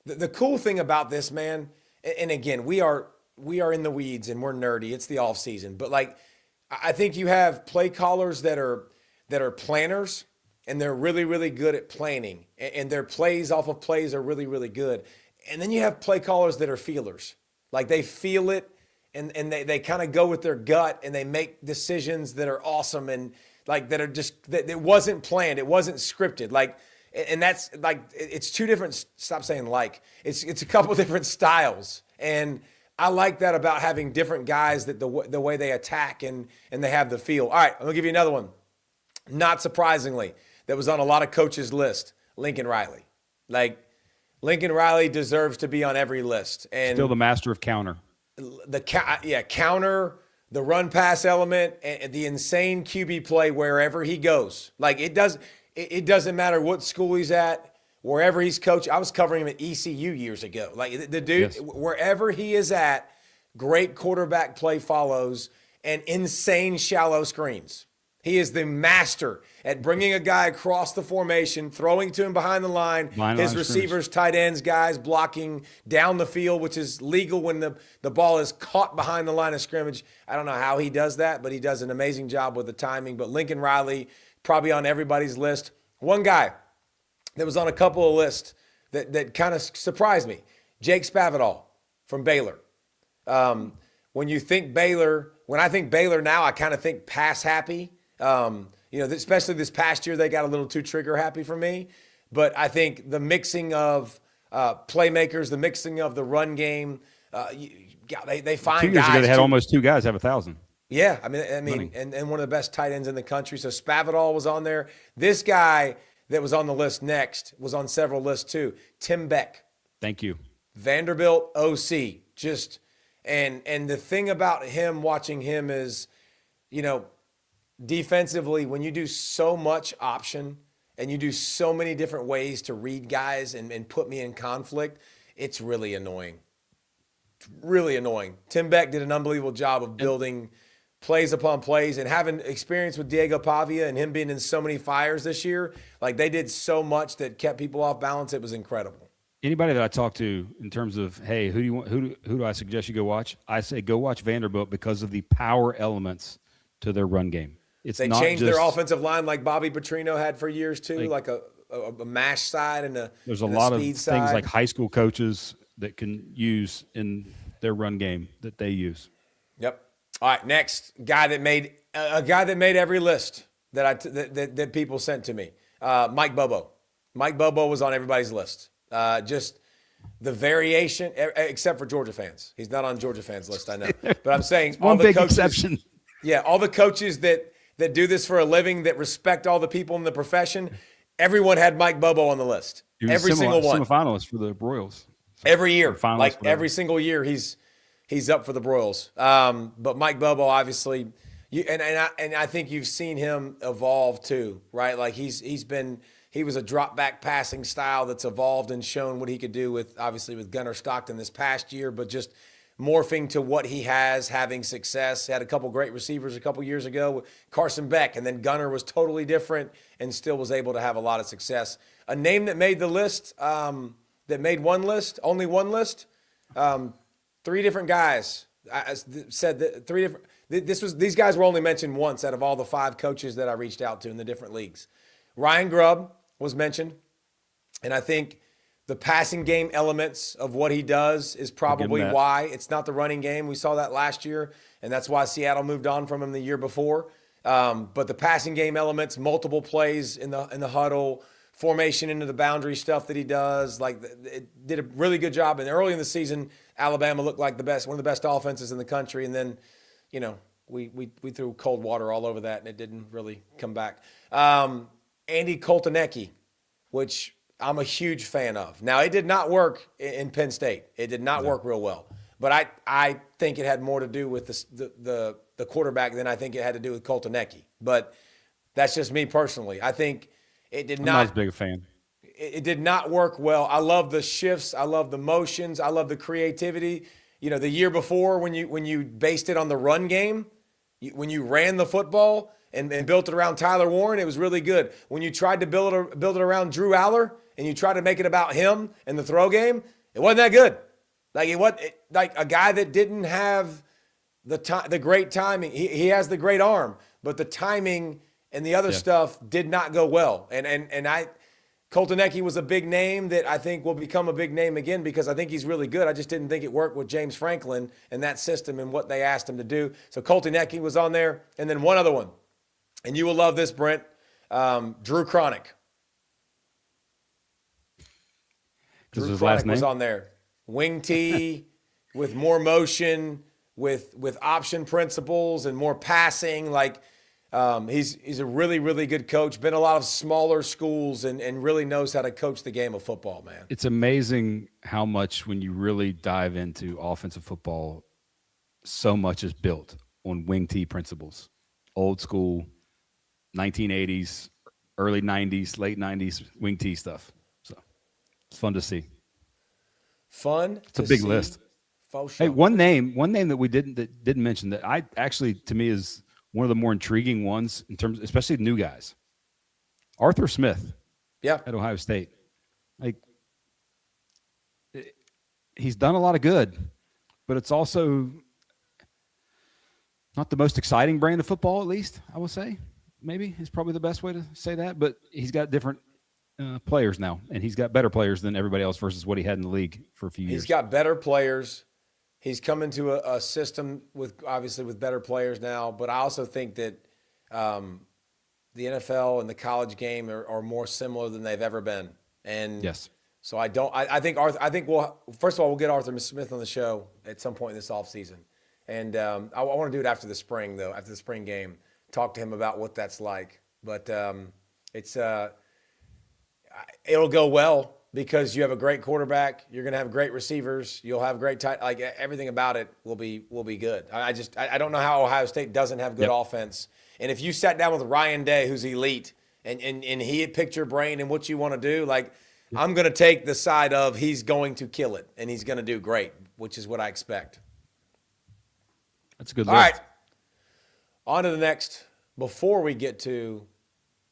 the cool thing about this, man, and again, we are in the weeds and we're nerdy. It's the off season, but like, I think you have play callers that are planners, and they're really, really good at planning, and their plays off of plays are really, really good. And then you have play callers that are feelers. Like they feel it, and they kind of go with their gut, and they make decisions that are awesome, and like that are just that it wasn't planned, it wasn't scripted. Like, and that's like it's two different. Stop saying like. It's a couple different styles, and I like that about having different guys that the way they attack and they have the feel. All right, I'm gonna give you another one. Not surprisingly, that was on a lot of coaches' list. Lincoln Riley. Like Lincoln Riley deserves to be on every list. And still the master of counter. Counter, the run pass element, and the insane QB play wherever he goes. Like it doesn't matter what school he's at. Wherever he's coached, I was covering him at ECU years ago. Like the dude, wherever he is at, great quarterback play follows and insane shallow screens. He is the master at bringing a guy across the formation, throwing to him behind the line, his receivers, tight ends, guys blocking down the field, which is legal when the ball is caught behind the line of scrimmage. I don't know how he does that, but he does an amazing job with the timing. But Lincoln Riley, probably on everybody's list. One guy that was on a couple of lists that kind of surprised me. Jake Spavital from Baylor. When I think Baylor now, I kind of think pass happy. Especially this past year, they got a little too trigger happy for me. But I think the mixing of playmakers, the mixing of the run game, they find 2 years guys. ago, they had almost 2 guys have 1,000. Yeah, I mean, and one of the best tight ends in the country. So Spavital was on there. This guy that was on the list next was on several lists too. Tim Beck. Thank you. Vanderbilt OC. And the thing about him, watching him is, defensively, when you do so much option and you do so many different ways to read guys and put me in conflict, it's really annoying. It's really annoying. Tim Beck did an unbelievable job of building plays upon plays, and having experience with Diego Pavia and him being in so many fires this year, like they did so much that kept people off balance. It was incredible. Anybody that I talk to in terms of, hey, who do I suggest you go watch? I say go watch Vanderbilt because of the power elements to their run game. They changed their offensive line like Bobby Petrino had for years too, like a mash side and there's a lot of speed things side. like high school coaches that can use in their run game that they use. Yep. All right, next guy that made every list that people sent to me. Mike Bobo. Mike Bobo was on everybody's list. Just the variation, except for Georgia fans. He's not on Georgia fans' list, I know. But I'm saying all the coaches, exception. Yeah, all the coaches that do this for a living, that respect all the people in the profession, everyone had Mike Bobo on the list. Every single one. Semifinalist for the Royals. Every year, every single year, he's up for the Broyles. But Mike Bobo, obviously, I think you've seen him evolve too, right? Like he was a drop back passing style that's evolved and shown what he could do with Gunnar Stockton this past year, but just morphing to what he has, having success. Had a couple great receivers a couple years ago with Carson Beck, and then Gunnar was totally different and still was able to have a lot of success. A name that made the list, only one list, 3 different guys. I said that 3 different. These guys were only mentioned once out of all the 5 coaches that I reached out to in the different leagues. Ryan Grubb was mentioned, and I think the passing game elements of what he does is probably why it's not the running game. We saw that last year, and that's why Seattle moved on from him the year before. But the passing game elements, multiple plays in the huddle, formation into the boundary stuff that he does, it did a really good job. And early in the season, Alabama looked like one of the best offenses in the country, and then, we threw cold water all over that, and it didn't really come back. Andy Koltanecki, which I'm a huge fan of. Now, it did not work in Penn State. It did not work real well. But I think it had more to do with the quarterback than I think it had to do with Koltanecki. But that's just me personally. I think it did not. I'm not as big a fan. It did not work well. I love the shifts. I love the motions. I love the creativity. The year before when you based it on the run game, when you ran the football and built it around Tyler Warren, it was really good. When you tried to build it around Drew Aller and you tried to make it about him and the throw game, it wasn't that good. Like a guy that didn't have the great timing. He has the great arm, but the timing and the other stuff did not go well. And Colton Ecke was a big name that I think will become a big name again because I think he's really good. I just didn't think it worked with James Franklin and that system and what they asked him to do. So Colton Ecke was on there. And then one other one, and you will love this, Brent, Drew Cronick. Drew Cronick last name was on there. Wing T with more motion, with option principles and more passing. Like he's a really, really good coach. Been a lot of smaller schools and really knows how to coach the game of football, man. It's amazing how much, when you really dive into offensive football, so much is built on wing T principles. Old school, 1980s, early 90s, late 90s wing T stuff. So it's fun to see. It's a big list. Hey, one name that we didn't mention that I actually, to me, is one of the more intriguing ones in terms, especially new guys. Arthur Smith, at Ohio State. Like, he's done a lot of good, but it's also not the most exciting brand of football. At least I will say, maybe is probably the best way to say that. But he's got different players now, and he's got better players than everybody else versus what he had in the league for a few years. He's got better players. He's come into a system with better players now, but I also think that the NFL and the college game are more similar than they've ever been. And so I think first of all, we'll get Arthur Smith on the show at some point in this offseason. And I want to do it after the spring, though, after the spring game, talk to him about what that's like. But it'll go well, because you have a great quarterback, you're going to have great receivers, you'll have great tight, like everything about it will be good. I don't know how Ohio State doesn't have good offense. And if you sat down with Ryan Day, who's elite, and he had picked your brain and what you want to do, like I'm going to take the side of he's going to kill it and he's going to do great, which is what I expect. That's a good list. All right, on to the next. Before we get to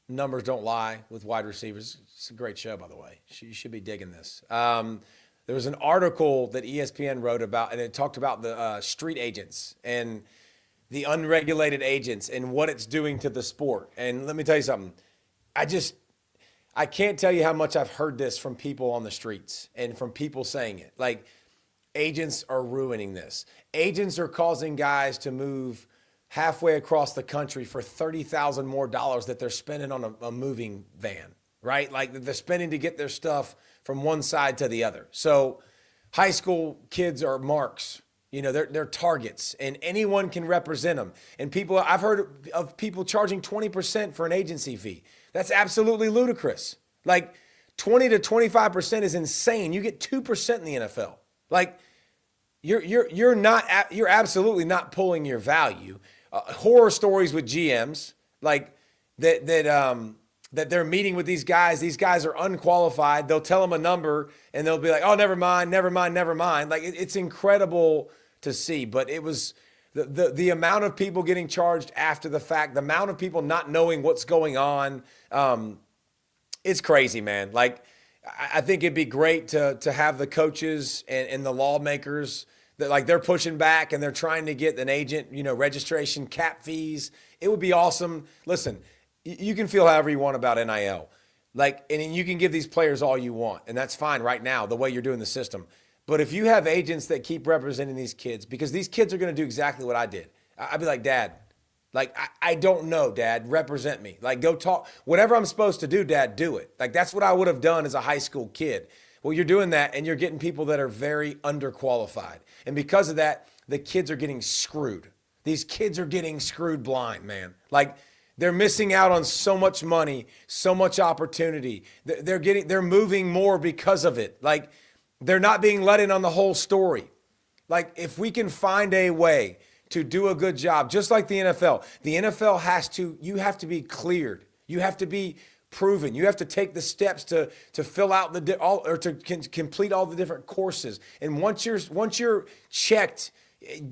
Numbers Don't Lie with wide receivers. It's a great show, by the way. You should be digging this. There was an article that ESPN wrote about, and it talked about the street agents and the unregulated agents and what it's doing to the sport. And let me tell you something. I can't tell you how much I've heard this from people on the streets and from people saying it. Like, agents are ruining this. Agents are causing guys to move halfway across the country for $30,000 more that they're spending on a moving van, right? Like they're spending to get their stuff from one side to the other. So high school kids are marks, they're targets, and anyone can represent them. And I've heard of people charging 20% for an agency fee. That's absolutely ludicrous. Like 20 to 25% is insane. You get 2% in the NFL. Like you're absolutely not pulling your value. Horror stories with GMs, like that they're meeting with these guys. These guys are unqualified. They'll tell them a number and they'll be like, oh, never mind. Like it's incredible to see, but it was the amount of people getting charged after the fact, the amount of people not knowing what's going on. It's crazy, man. Like I think it'd be great to have the coaches and the lawmakers that, like, they're pushing back and they're trying to get an agent, registration, cap fees. It would be awesome. Listen, you can feel however you want about NIL. Like, and you can give these players all you want, and that's fine right now, the way you're doing the system. But if you have agents that keep representing these kids, because these kids are going to do exactly what I did. I'd be like, Dad, like, I don't know, Dad, represent me. Like, go talk. Whatever I'm supposed to do, Dad, do it. Like, that's what I would have done as a high school kid. Well, you're doing that, and you're getting people that are very underqualified. And because of that, the kids are getting screwed. These kids are getting screwed blind, man. Like, they're missing out on so much money, so much opportunity. They're moving more because of it. Like, they're not being let in on the whole story. Like, if we can find a way to do a good job, just like the NFL you have to be cleared. You have to be proven. You have to take the steps to fill out complete all the different courses. And once you're checked,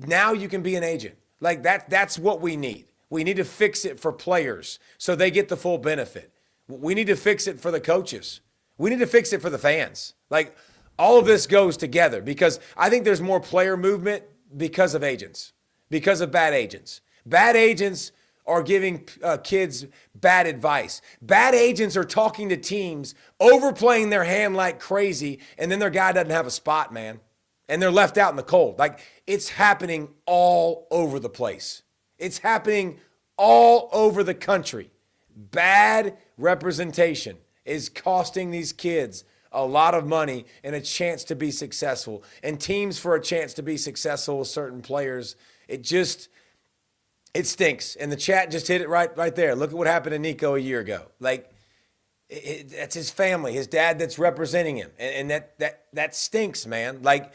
now you can be an agent. Like that's what we need. We need to fix it for players so they get the full benefit. We need to fix it for the coaches. We need to fix it for the fans. Like, all of this goes together, because I think there's more player movement because of agents. because of bad agents. Bad agents are giving kids bad advice. Bad agents are talking to teams, overplaying their hand like crazy, and then their guy doesn't have a spot, man. And they're left out in the cold. Like, it's happening all over the place. It's happening all over the country. Bad representation is costing these kids a lot of money and a chance to be successful. And teams, for a chance to be successful with certain players, it stinks. And the chat just hit it right there. Look at what happened to Nico a year ago. Like, that's his family, his dad that's representing him. And that stinks, man. Like,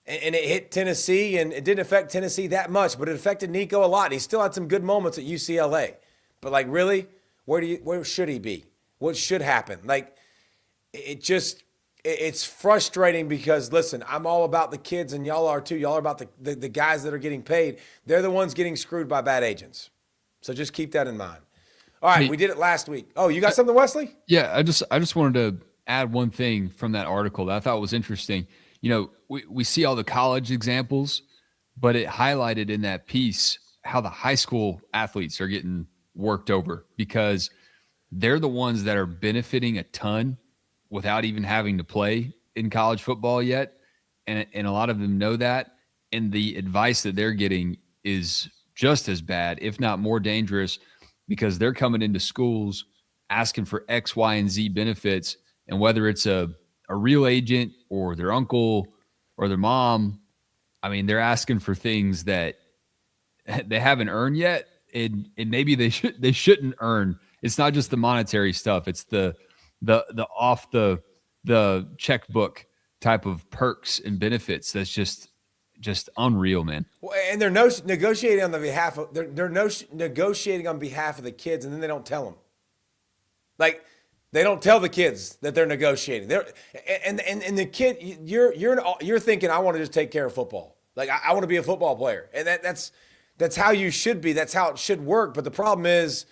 and it hit Tennessee, and it didn't affect Tennessee that much, but it affected Nico a lot. He still had some good moments at UCLA. But, like, really, where should he be? What should happen? Like, it's frustrating because, listen, I'm all about the kids, and y'all are too. Y'all are about the guys that are getting paid. They're the ones getting screwed by bad agents. So just keep that in mind. All right, we did it last week. Oh, you got something, Wesley? Yeah, I just wanted to add one thing from that article that I thought was interesting. You know, we see all the college examples, but it highlighted in that piece how the high school athletes are getting worked over because they're the ones that are benefiting a ton without even having to play in college football yet. And a lot of them know that. And the advice that they're getting is just as bad, if not more dangerous, because they're coming into schools asking for X, Y, and Z benefits. And whether it's a real agent or their uncle or their mom, I mean, they're asking for things that they haven't earned yet. And maybe they shouldn't earn. It's not just the monetary stuff. It's the off the checkbook type of perks and benefits. That's just unreal, man. Well, and they're negotiating on the behalf of negotiating on behalf of the kids, and then they don't tell them. Like, they don't tell the kids that they're negotiating. And the kid, you're thinking, I want to just take care of football. Like, I want to be a football player, and that's how you should be. That's how it should work. But the problem is,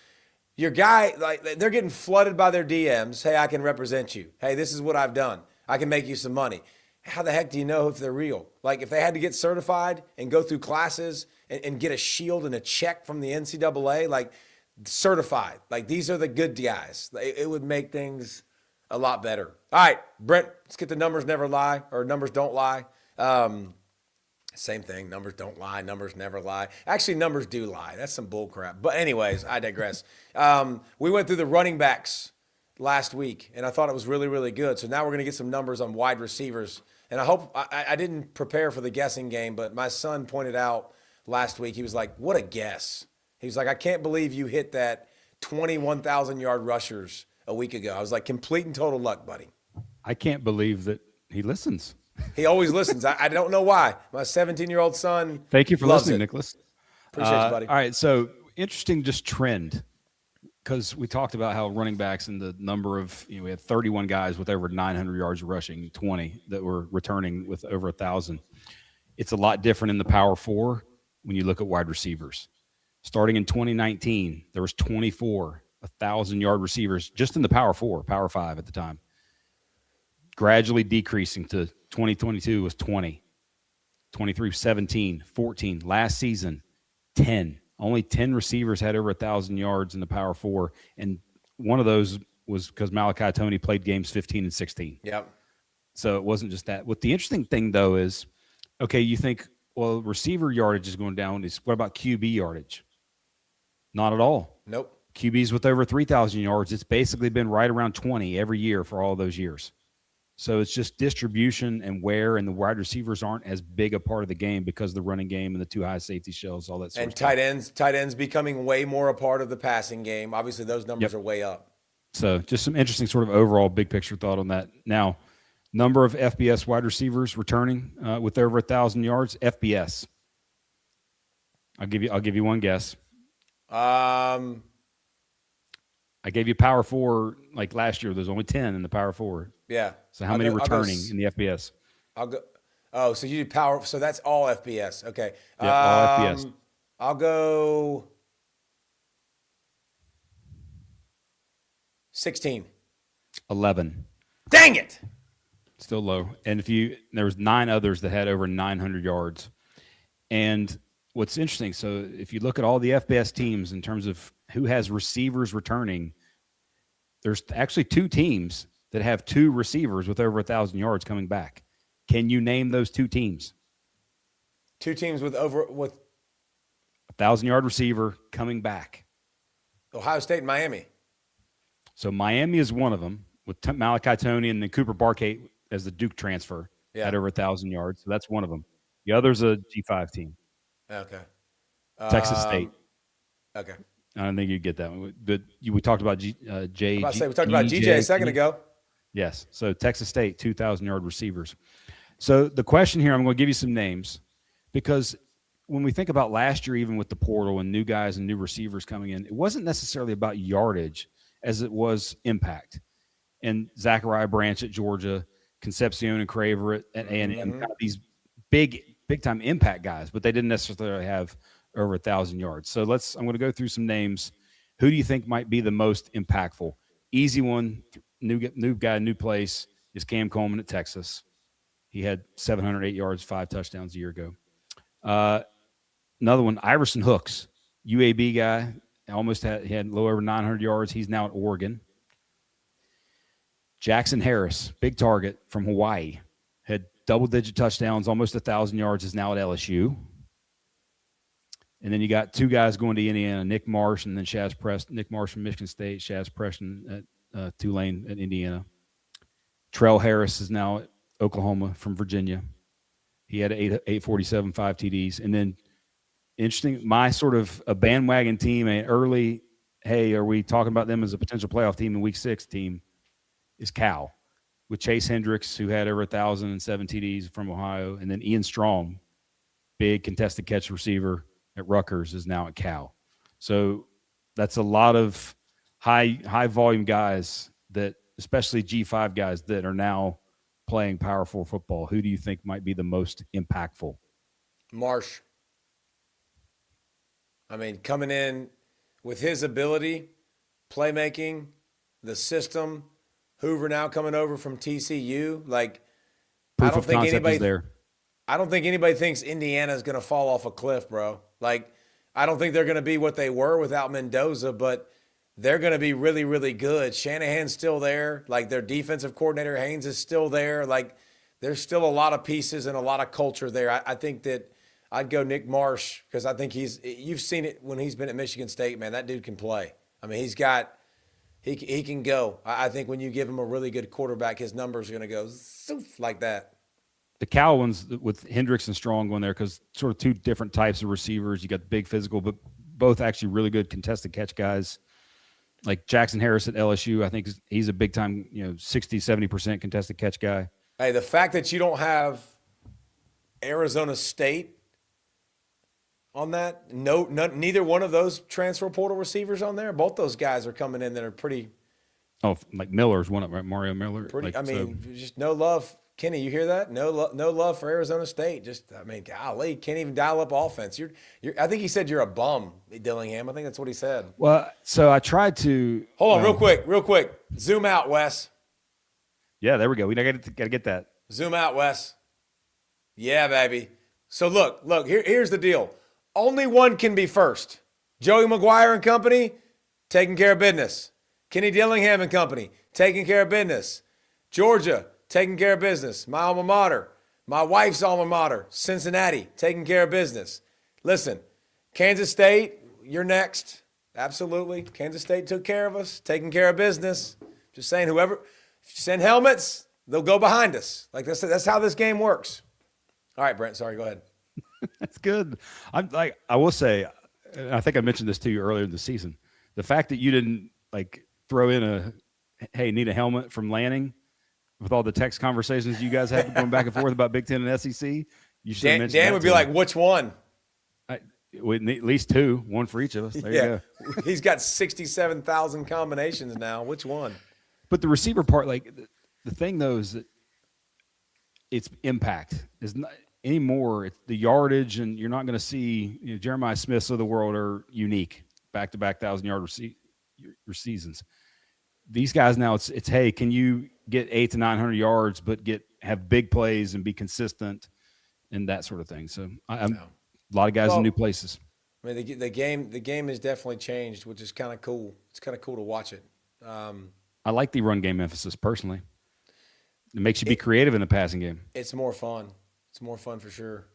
your guy, like, they're getting flooded by their DMs. Hey, I can represent you. Hey, this is what I've done. I can make you some money. How the heck do you know if they're real? Like, if they had to get certified and go through classes and get a shield and a check from the NCAA, like, certified, like, these are the good guys. It would make things a lot better. All right, Brent, let's get the numbers never lie, or numbers don't lie. Same thing. Numbers don't lie. Numbers never lie. Actually, numbers do lie. That's some bull crap. But anyways, I digress. We went through the running backs last week, and I thought it was really, really good. So now we're going to get some numbers on wide receivers. And I hope I didn't prepare for the guessing game, but my son pointed out last week, he was like, what a guess. He was like, I can't believe you hit that 21,000-yard rushers a week ago. I was like, complete and total luck, buddy. I can't believe that he listens. He always listens. I don't know why. My 17-year-old son Thank you for loves listening, it. Nicholas. Appreciate you, buddy. All right, so interesting just trend, because we talked about how running backs and the number of, we had 31 guys with over 900 yards rushing, 20 that were returning with over 1,000. It's a lot different in the Power Four when you look at wide receivers. Starting in 2019, there was 24 1,000-yard receivers just in the Power Four, Power Five at the time. Gradually decreasing to 2022 was 20, 23, 17, 14. Last season, 10. Only 10 receivers had over 1,000 yards in the Power Four, and one of those was because Malachi Toney played games 15 and 16. Yep. So it wasn't just that. What the interesting thing, though, is, okay, you think, well, receiver yardage is going down. What about QB yardage? Not at all. Nope. QBs with over 3,000 yards, it's basically been right around 20 every year for all those years. So it's just distribution and where, and the wide receivers aren't as big a part of the game because of the running game and the two high safety shells, all that sort of stuff. And tight ends becoming way more a part of the passing game. Obviously, those numbers are way up. So just some interesting sort of overall big picture thought on that. Now, number of FBS wide receivers returning with over 1,000 yards. FBS. I'll give you one guess. I gave you Power Four like last year. There's only 10 in the Power Four. Yeah. So how many returning in the FBS? I'll go. Oh, so you do Power. So that's all FBS. Okay. Yeah, all FBS. I'll go 16. 11. Dang it. Still low. And there was 9 others that had over 900 yards. And what's interesting, so if you look at all the FBS teams in terms of who has receivers returning, there's actually 2 teams that have 2 receivers with over 1,000 yards coming back. Can you name those 2 teams? 2 teams with 1,000-yard receiver coming back. Ohio State and Miami. So Miami is one of them with Malachi Tony and then Cooper Barkate as the Duke transfer at over 1,000 yards. So that's one of them. The other's a G5 team. Okay. Texas State. Okay. I don't think you'd get that one. But we talked about We talked about GJ a second ago. Yes. So Texas State, 2,000-yard receivers. So the question here, I'm going to give you some names because when we think about last year, even with the portal and new guys and new receivers coming in, it wasn't necessarily about yardage as it was impact. And Zachariah Branch at Georgia, Concepcion and Craver at A&M, got these big-time impact guys, but they didn't necessarily have over 1,000 yards. So I'm going to go through some names. Who do you think might be the most impactful? Easy one, new guy, new place, is Cam Coleman at Texas. He had 708 yards, 5 touchdowns a year ago. Another one, Iverson Hooks, UAB guy, he had a little over 900 yards. He's now at Oregon. Jackson Harris, big target from Hawaii, had double-digit touchdowns, almost 1,000 yards, is now at LSU. And then you got 2 guys going to Indiana, Nick Marsh and then Shaz Preston. Nick Marsh from Michigan State, Shaz Preston at Tulane at Indiana. Trell Harris is now at Oklahoma from Virginia. He had 847, 5 TDs. And then, interesting, my sort of a bandwagon team, an early, hey, are we talking about them as a potential playoff team in Week 6 team, is Cal, with Chase Hendricks, who had over 1,007 TDs from Ohio, and then Ian Strong, big contested catch receiver at Rutgers, is now at Cal. So that's a lot of high volume guys that, especially G5 guys, that are now playing powerful football. Who do you think might be the most impactful? Marsh. I mean, coming in with his ability, playmaking, the system, Hoover now coming over from TCU. Like, Proof of concept is there. I don't think anybody thinks Indiana is going to fall off a cliff, bro. Like, I don't think they're going to be what they were without Mendoza, but they're going to be really, really good. Shanahan's still there. Like, their defensive coordinator, Haynes, is still there. Like, there's still a lot of pieces and a lot of culture there. I think that I'd go Nick Marsh because I think you've seen it when he's been at Michigan State, man. That dude can play. I mean, he can go. I think when you give him a really good quarterback, his numbers are going to go zoof like that. The Cal ones with Hendricks and Strong going there because sort of 2 different types of receivers. You got the big physical, but both actually really good contested catch guys. Like Jackson Harris at LSU, I think he's a big time, 60, 70% contested catch guy. Hey, the fact that you don't have Arizona State on that, neither one of those transfer portal receivers on there. Both those guys are coming in that are pretty. Oh, like Miller's one of them, right? Mario Miller. Just no love. Kenny, you hear that? No love for Arizona State. Golly, can't even dial up offense. I think he said you're a bum, Dillingham. I think that's what he said. Well, so I tried to hold on, real quick. Zoom out, Wes. Yeah, there we go. We got to get that. Zoom out, Wes. Yeah, baby. So look. Here's the deal. Only one can be first. Joey McGuire and company, taking care of business. Kenny Dillingham and company, taking care of business. Georgia, taking care of business. My alma mater. My wife's alma mater, Cincinnati, taking care of business. Listen, Kansas State, you're next. Absolutely. Kansas State took care of us, taking care of business. Just saying, if you send helmets, they'll go behind us. Like that's how this game works. All right, Brent, sorry, go ahead. That's good. I will say, I think I mentioned this to you earlier in the season. The fact that you didn't throw in hey, need a helmet from Lanning with all the text conversations you guys have going back and forth about Big Ten and SEC. You should mention Dan would be like, which one? We need at least 2, one for each of us. There you go. He's got 67,000 combinations now. Which one? But the receiver part, the thing though is that it's impact is not anymore. It's the yardage, and you're not going to see Jeremiah Smiths of the world are unique back-to-back 1,000-yard seasons. These guys now, it's hey, can you get 800 to 900 yards, but have big plays and be consistent and that sort of thing. So A lot of guys Well, in new places. I mean, the game has definitely changed, which is kind of cool. It's kind of cool to watch it. I like the run game emphasis personally. It makes you be creative in the passing game. It's more fun. It's more fun for sure.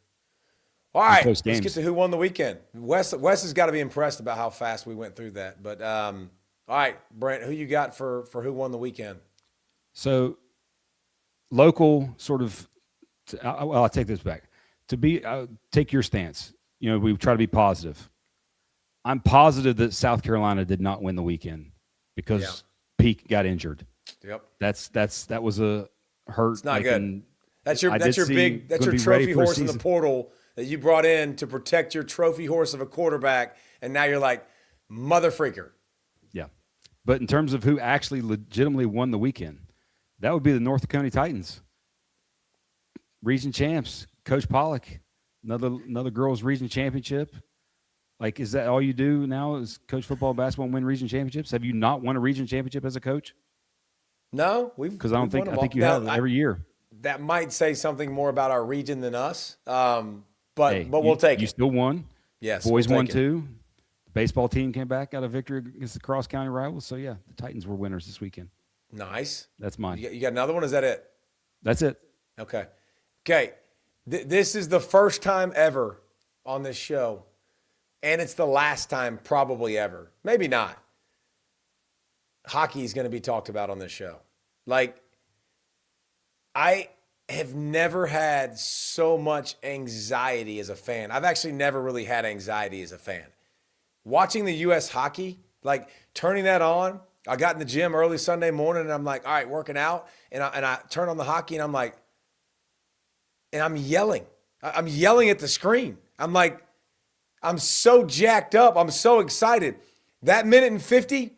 All right, let's get to who won the weekend. Wes has got to be impressed about how fast we went through that. But all right, Brent, who you got for who won the weekend? So local sort of. Well, I'll take this back. Take your stance. You know, we try to be positive. I'm positive that South Carolina did not win the weekend because Peak got injured. Yep. That was a hurt. It's not good. That's your trophy horse in the portal that you brought in to protect your trophy horse of a quarterback, and now you're like, mother freaker. Yeah. But in terms of who actually legitimately won the weekend, that would be the North County Titans. Region champs, Coach Pollack, another girls' region championship. Like, is that all you do now is coach football and basketball and win region championships? Have you not won a region championship as a coach? No, because I think you have every year. That might say something more about our region than us. But we'll take it. You still won. Yes. Boys won too. The baseball team came back, got a victory against the cross county rivals. So yeah, the Titans were winners this weekend. Nice. That's mine. You got another one? Is that it? That's it. Okay. This is the first time ever on this show, and it's the last time probably ever. Maybe not. Hockey is going to be talked about on this show. Like, I have never had so much anxiety as a fan. I've actually never really had anxiety as a fan. Watching the U.S. hockey, like turning that on, I got in the gym early Sunday morning and I'm like, all right, working out. And I turn on the hockey and I'm like, and I'm yelling. I'm yelling at the screen. I'm like, I'm so jacked up. I'm so excited. That minute and 50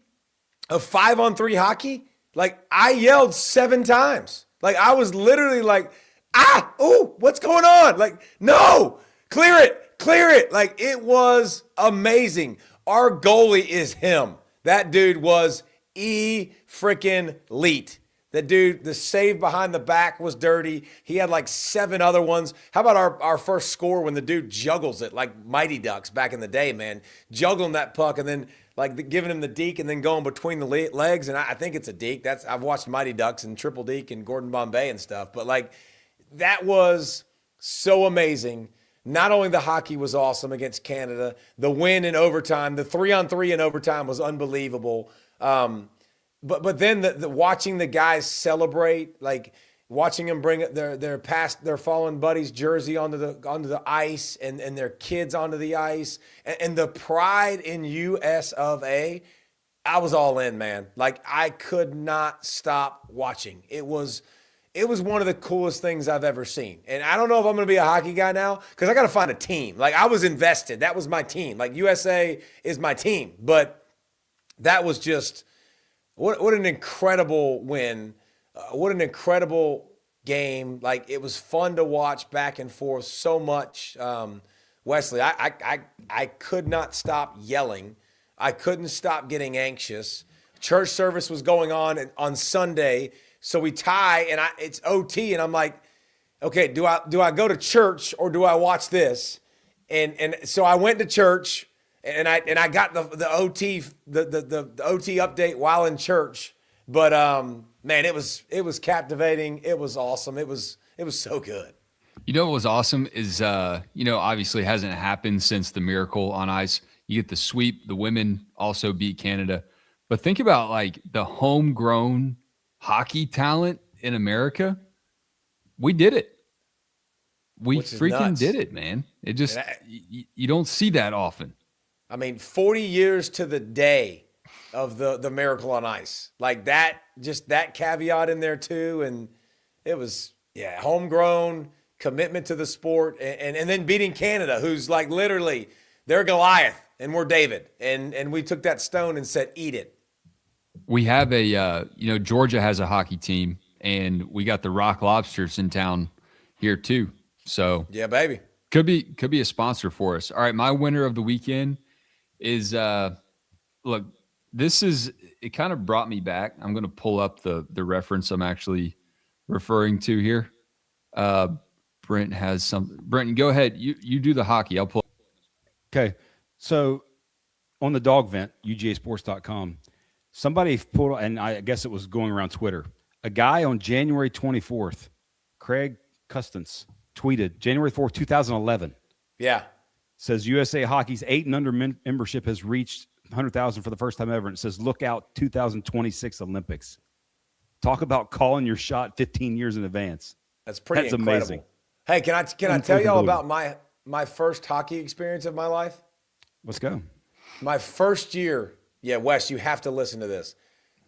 of 5-on-3 hockey, like I yelled 7 times. Like I was literally like, what's going on? Like, no, clear it. Like it was amazing. Our goalie is him. That dude was freaking elite. That dude, the save behind the back was dirty. He had like 7 other ones. How about our first score when the dude juggles it like Mighty Ducks back in the day, man? Juggling that puck and then like giving him the deke and then going between the legs. And I think it's a deke. I've watched Mighty Ducks and Triple Deke and Gordon Bombay and stuff. But like that was so amazing. Not only the hockey was awesome against Canada, the win in overtime, the 3-on-3 in overtime was unbelievable. But then the watching the guys celebrate, like watching them bring their fallen buddies' jersey onto the ice and their kids onto the ice and the pride in US of A, I was all in, man. Like I could not stop watching. It was one of the coolest things I've ever seen. And I don't know if I'm going to be a hockey guy now because I got to find a team. Like I was invested. That was my team. Like USA is my team. But that was just what an incredible win. What an incredible game. Like it was fun to watch back and forth so much. Wesley, I could not stop yelling. I couldn't stop getting anxious. Church service was going on Sunday. So we tie and it's OT and I'm like, okay, do I go to church or do I watch this? And so I went to church and I got the OT the OT update while in church. But man, it was captivating. It was awesome. It was so good. You know what was awesome is obviously it hasn't happened since the Miracle on Ice. You get the sweep. The women also beat Canada. But think about like the homegrown hockey talent in America. We did it. We freaking did it, man. It just you don't see that often. I mean, 40 years to the day of the Miracle on Ice. Like that, just that caveat in there too. And it was, homegrown, commitment to the sport, and then beating Canada, who's like literally, they're Goliath and we're David. And we took that stone and said, eat it. We have Georgia has a hockey team, and we got the Rock Lobsters in town here too. So yeah, baby. Could be a sponsor for us. All right, my winner of the weekend is look, it kind of brought me back. I'm going to pull up the reference I'm actually referring to here. Brent has something. Brent, go ahead. You do the hockey. I'll pull. Okay. So on the dog vent, UGAsports.com, somebody pulled, and I guess it was going around Twitter, a guy on January 24th, Craig Custance, tweeted January 4th, 2011. Yeah. Says USA Hockey's 8 and under membership has reached 100,000 for the first time ever. And it says, look out, 2026 Olympics. Talk about calling your shot 15 years in advance. That's pretty incredible. Amazing. Hey, can I tell y'all about my first hockey experience of my life? Let's go. My first year. Yeah, Wes, you have to listen to this.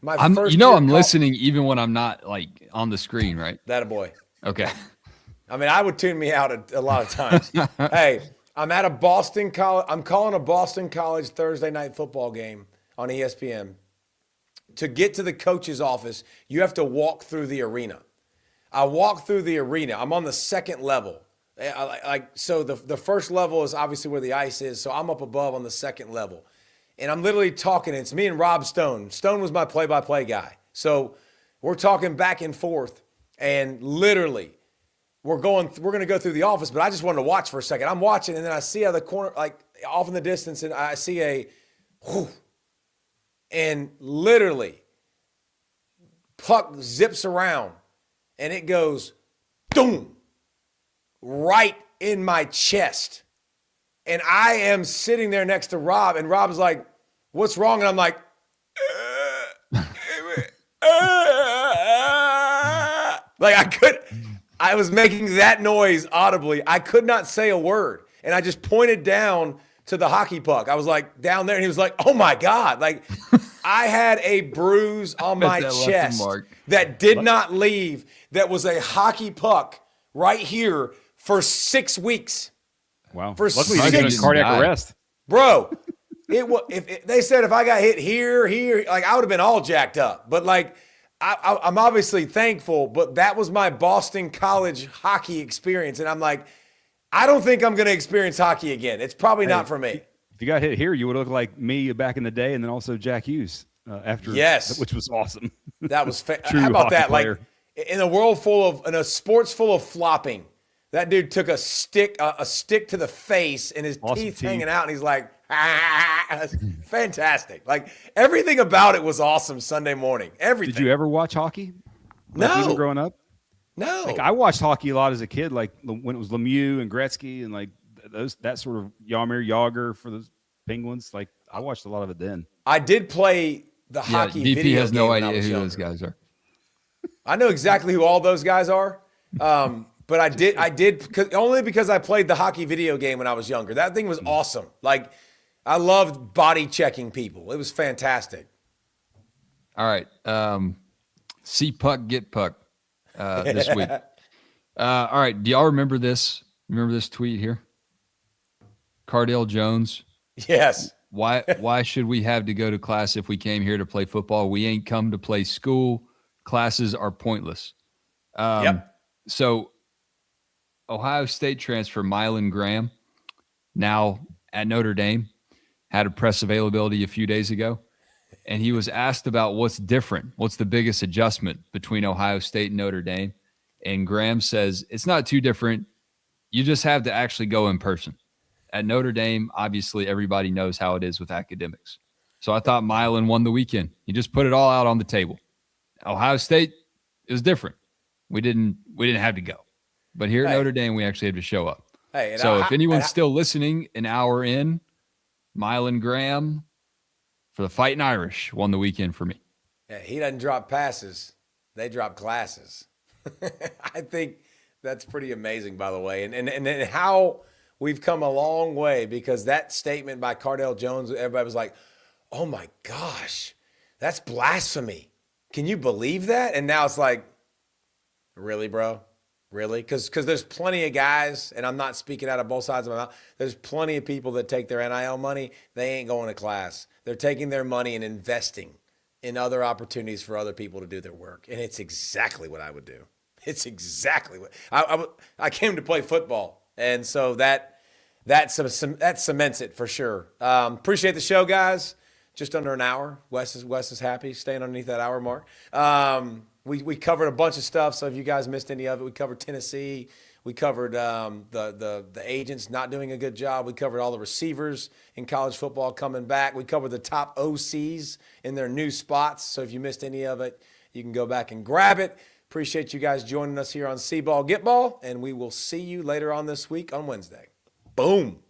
I'm listening even when I'm not like on the screen, right? That a boy. Okay. I mean, I would tune me out a lot of times. Hey, I'm at a Boston college. I'm calling a Boston College Thursday night football game on ESPN. To get to the coach's office, you have to walk through the arena. I walk through the arena. I'm on the second level. So the first level is obviously where the ice is. So I'm up above on the second level. And I'm literally talking. It's me and Rob Stone. Stone was my play-by-play guy. So we're talking back and forth. And literally, we're going to go through the office, but I just wanted to watch for a second. I'm watching, and then I see out of the corner, like off in the distance, and I see a whew, and literally puck zips around, and it goes boom right in my chest. And I am sitting there next to Rob, and Rob's like, what's wrong? And I'm like, like I was making that noise audibly. I could not say a word. And I just pointed down to the hockey puck. I was like down there, and he was like, oh my God. Like I had a bruise on my chest that did not leave. That was a hockey puck right here for 6 weeks. Wow. For luckily you didn't get cardiac arrest. Bro, they said if I got hit here, like I would have been all jacked up. But like I'm obviously thankful, but that was my Boston College hockey experience. And I'm like, I don't think I'm going to experience hockey again. It's probably not for me. If you got hit here, you would look like me back in the day, and then also Jack Hughes after, yes, which was awesome. That was how about that? Player. Like in a sports full of flopping, that dude took a stick to the face and his teeth hanging out, and he's like, fantastic. Like everything about it was awesome Sunday morning. Everything. Did you ever watch hockey? No. Even growing up? No. Like I watched hockey a lot as a kid, like when it was Lemieux and Gretzky and like that sort of Jaromir Jagr for the Penguins. Like I watched a lot of it then. I did play the hockey DP video has game no when idea I was who younger. those guys are. I know exactly who all those guys are. But I did only because I played the hockey video game when I was younger. That thing was awesome. Like I loved body checking people. It was fantastic. All right. See puck, get puck this week. All right. Do y'all remember this? Remember this tweet here? Cardale Jones. Yes. Why should we have to go to class if we came here to play football? We ain't come to play school. Classes are pointless. Yep. So Ohio State transfer Mylan Graham, now at Notre Dame, had a press availability a few days ago, and he was asked about what's different, what's the biggest adjustment between Ohio State and Notre Dame, and Graham says it's not too different. You just have to actually go in person. At Notre Dame, obviously everybody knows how it is with academics. So I thought Mylan won the weekend. He just put it all out on the table. Ohio State, it was different. We didn't have to go. But here at Notre Dame, we actually had to show up. Hey, so if anyone's still listening an hour in, Mylan Graham for the Fighting Irish won the weekend for me. Yeah, he doesn't drop passes. They drop classes. I think that's pretty amazing, by the way. And how we've come a long way, because that statement by Cardale Jones, everybody was like, oh my gosh, that's blasphemy. Can you believe that? And now it's like, really, bro? Really? Because there's plenty of guys, and I'm not speaking out of both sides of my mouth, there's plenty of people that take their NIL money, they ain't going to class. They're taking their money and investing in other opportunities for other people to do their work. And it's exactly what I would do. It's exactly what I came to play football. And so that cements it for sure. Appreciate the show, guys. Just under an hour. Wes is happy staying underneath that hour mark. We covered a bunch of stuff, so if you guys missed any of it, we covered Tennessee. We covered the agents not doing a good job. We covered all the receivers in college football coming back. We covered the top OCs in their new spots. So if you missed any of it, you can go back and grab it. Appreciate you guys joining us here on C-Ball Get Ball, and we will see you later on this week on Wednesday. Boom.